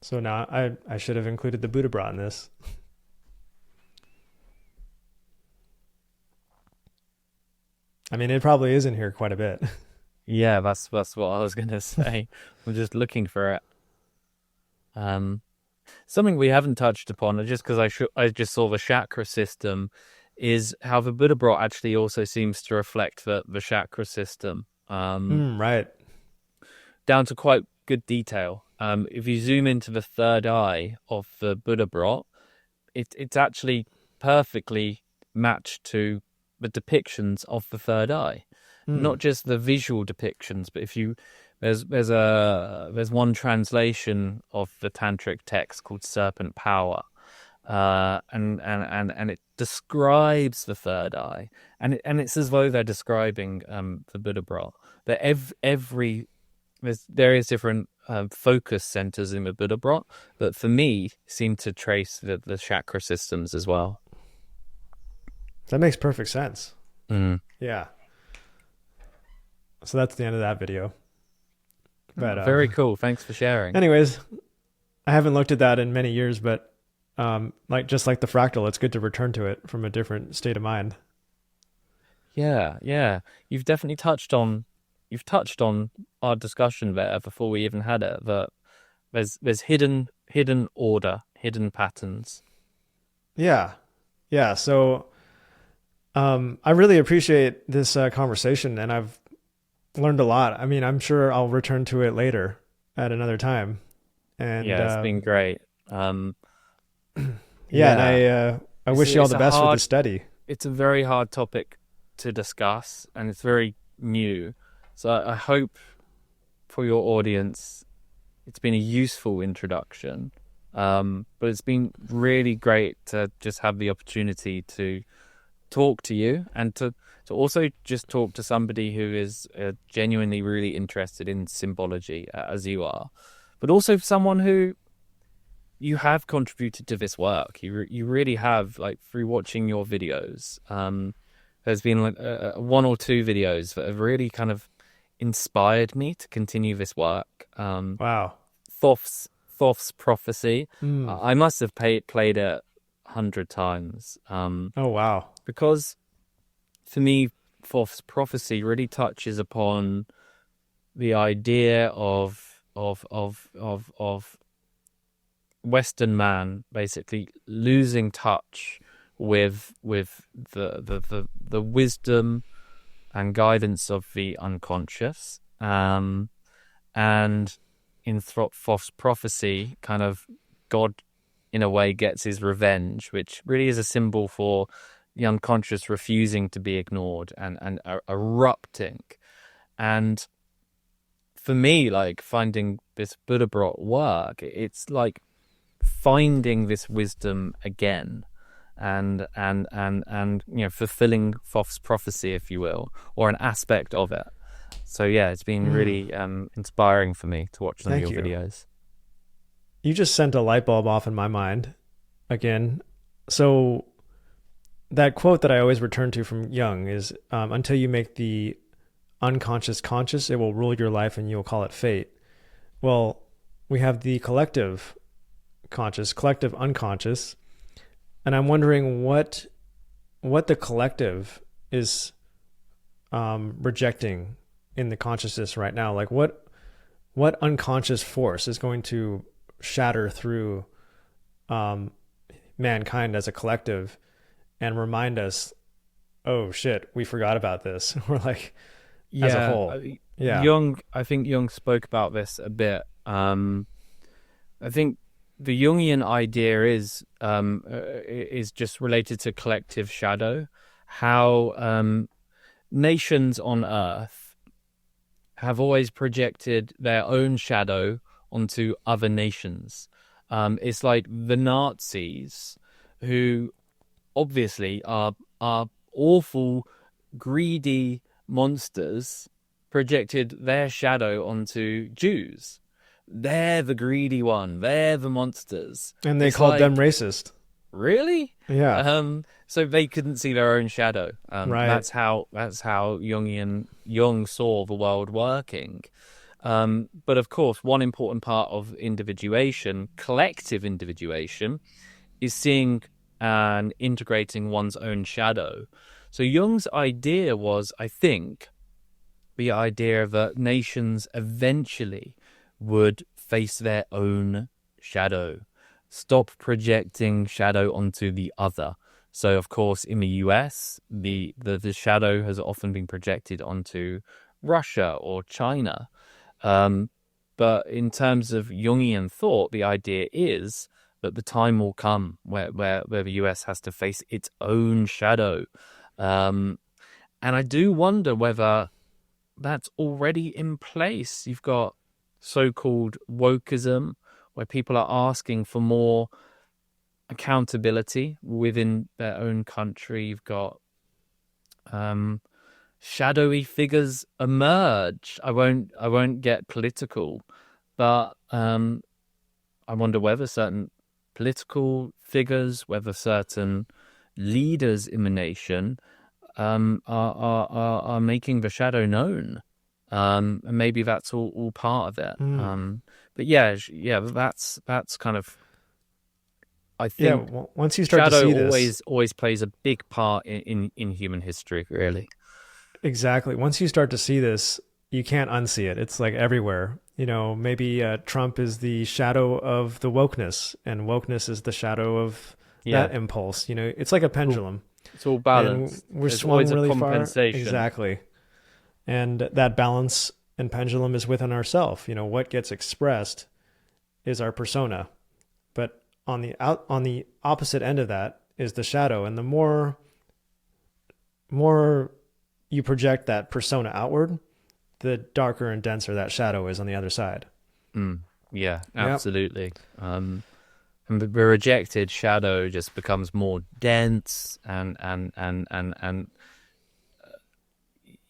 So now I should have included the Buddhabrot in this. I mean, it probably is in here quite a bit. Yeah, that's what I was gonna say. I'm just looking for it. Something we haven't touched upon, just because I just saw the chakra system, is how the Buddhabrot actually also seems to reflect the chakra system. Right. Down to quite good detail. If you zoom into the third eye of the Buddhabrot, it's actually perfectly matched to the depictions of the third eye. Not just the visual depictions, but if you there's one translation of the tantric text called Serpent Power, and it describes the third eye, and it's as though they're describing the Buddhabrot. That there's various different focus centers in the Buddhabrot that for me seem to trace the chakra systems as well. That makes perfect sense. Yeah. So that's the end of that video. But very cool. Thanks for sharing. Anyways, I haven't looked at that in many years, but just like the fractal, it's good to return to it from a different state of mind. Yeah. You've definitely touched on our discussion there before we even had it, that there's hidden order, hidden patterns. Yeah. So I really appreciate this conversation, and I've learned a lot. I mean, I'm sure I'll return to it later at another time. And yeah, it's been great. And I wish you all the best with the study. It's a very hard topic to discuss, and it's very new. So I hope for your audience, it's been a useful introduction. But it's been really great to just have the opportunity to talk to you, and to also just talk to somebody who is genuinely really interested in symbology, as you are, but also someone who you have contributed to this work. You really have, like, through watching your videos. There's been like one or two videos that have really kind of inspired me to continue this work. Wow. Thoth's Prophecy. I must have played it 100 times. Oh wow. Because for me, Thoth's Prophecy really touches upon the idea of Western man basically losing touch with the wisdom and guidance of the unconscious, and in Thoth's Prophecy, kind of God in a way gets his revenge, which really is a symbol for the unconscious refusing to be ignored and erupting. And for me, like, finding this Buddhabrot work, it's like finding this wisdom again, and fulfilling Thoth's Prophecy, if you will, or an aspect of it. So yeah, it's been really inspiring for me to watch some of your videos. You just sent a light bulb off in my mind again. So that quote that I always return to from Jung is, until you make the unconscious conscious, it will rule your life and you'll call it fate. Well, we have the collective conscious, collective unconscious, and I'm wondering what the collective is rejecting in the consciousness right now. Like what unconscious force is going to shatter through mankind as a collective and remind us, oh shit, we forgot about this. We're like, as a whole. I think Jung spoke about this a bit. I think the Jungian idea is just related to collective shadow, how nations on Earth have always projected their own shadow onto other nations. It's like the Nazis, who obviously are awful, greedy monsters, projected their shadow onto Jews. They're the greedy one. They're the monsters. And they It's called like, them racist. really? Yeah. So they couldn't see their own shadow. Right. That's how Jung saw the world working. But of course, one important part of individuation, collective individuation, is seeing and integrating one's own shadow. So Jung's idea was, I think, the idea that nations eventually would face their own shadow, stop projecting shadow onto the other. So, of course, in the US, the shadow has often been projected onto Russia or China. But in terms of Jungian thought, the idea is that the time will come where the US has to face its own shadow. And I do wonder whether that's already in place. You've got so-called wokeism, where people are asking for more accountability within their own country. You've got shadowy figures emerge. I won't get political, but I wonder whether certain political figures, whether certain leaders in the nation are making the shadow known. And maybe that's all part of it. But yeah, that's kind of, I think, once you start shadow to see this, always plays a big part in human history, really. exactly. Once you start to see this, you can't unsee it. It's like everywhere. Maybe Trump is the shadow of the wokeness, and wokeness is the shadow of that impulse. It's like a pendulum. It's all balanced. And we're There's swung always really a compensation. far. Exactly. And that balance and pendulum is within ourself. What gets expressed is our persona. But on the opposite end of that is the shadow. And the more you project that persona outward, the darker and denser that shadow is on the other side. Yeah, absolutely. Yep. And the rejected shadow just becomes more dense, and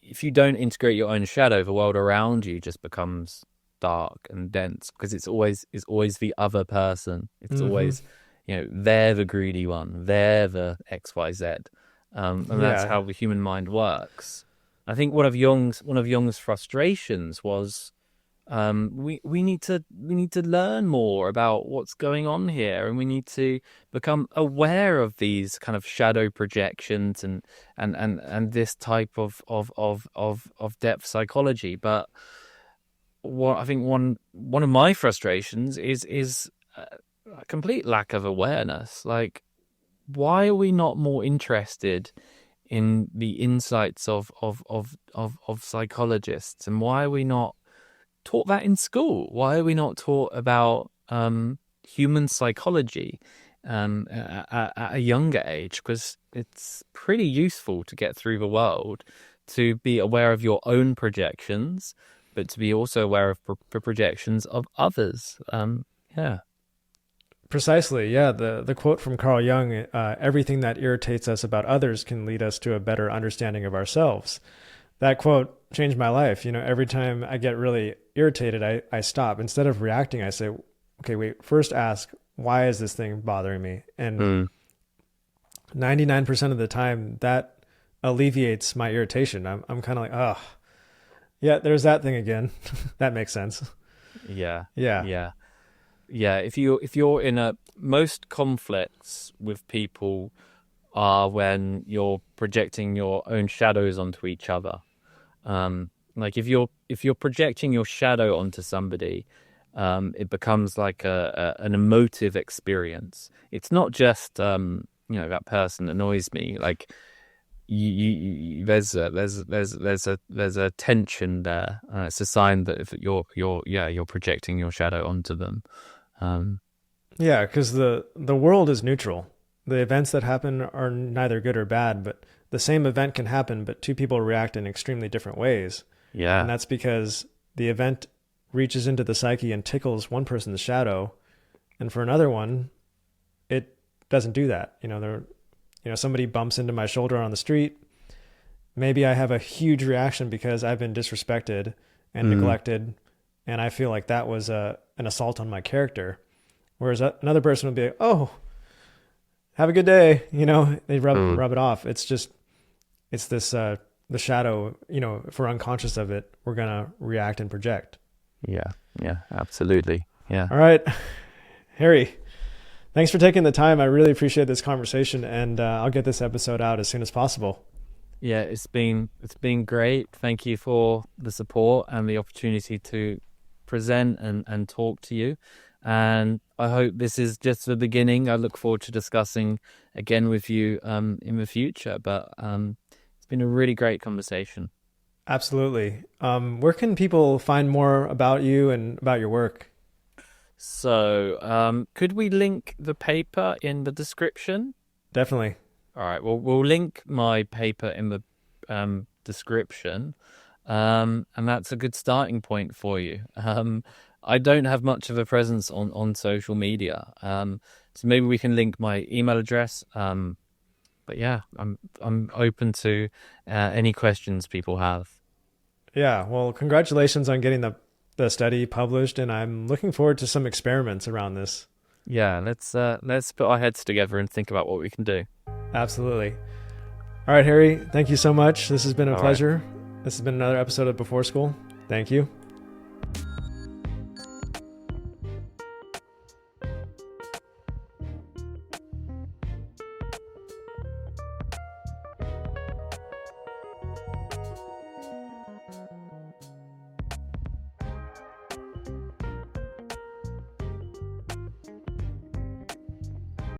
if you don't integrate your own shadow, the world around you just becomes dark and dense, because it's always the other person. It's always, they're the greedy one, they're the XYZ, and that's how the human mind works. I think one of Jung's frustrations was, we need to learn more about what's going on here, and we need to become aware of these kind of shadow projections and this type of depth psychology. But what I think one of my frustrations is a complete lack of awareness. Like, why are we not more interested in the insights of psychologists, and why are we not taught that in school? Why are we not taught about human psychology at a younger age? Because it's pretty useful to get through the world, to be aware of your own projections, but to be also aware of the projections of others. Precisely. Yeah. The quote from Carl Jung, everything that irritates us about others can lead us to a better understanding of ourselves. That quote changed my life. Every time I get really irritated, I stop. Instead of reacting, I say, okay, wait, first ask, why is this thing bothering me? And 99% of the time that alleviates my irritation. I'm kind of like, oh, yeah, there's that thing again. That makes sense. Yeah. If you're in most conflicts with people are when you're projecting your own shadows onto each other. Like if you're projecting your shadow onto somebody, it becomes like an emotive experience. It's not just that person annoys me. Like there's a tension there. It's a sign that if you're projecting your shadow onto them. Yeah, because the world is neutral. the events that happen are neither good or bad, but the same event can happen, but two people react in extremely different ways. Yeah. And that's because the event reaches into the psyche and tickles one person's shadow, and for another one, it doesn't do that. Somebody bumps into my shoulder on the street. Maybe I have a huge reaction because I've been disrespected and neglected, and I feel like that was an assault on my character. Whereas another person would be like, "Oh, have a good day." They rub it off. It's this the shadow. If we're unconscious of it, we're gonna react and project. Yeah, absolutely. Yeah. All right, Harry, thanks for taking the time. I really appreciate this conversation, and I'll get this episode out as soon as possible. Yeah, it's been great. Thank you for the support and the opportunity to present and talk to you. And I hope this is just the beginning. I look forward to discussing again with you in the future. But it's been a really great conversation. Absolutely. Where can people find more about you and about your work? So could we link the paper in the description? Definitely. All right. Well, we'll link my paper in the description. And that's a good starting point for you. I don't have much of a presence on social media. So maybe we can link my email address. But yeah, I'm open to any questions people have. Yeah, well, congratulations on getting the study published, and I'm looking forward to some experiments around this. Yeah, let's put our heads together and think about what we can do. Absolutely. All right, Harry, thank you so much. This has been a pleasure. Right. This has been another episode of Before School. Thank you.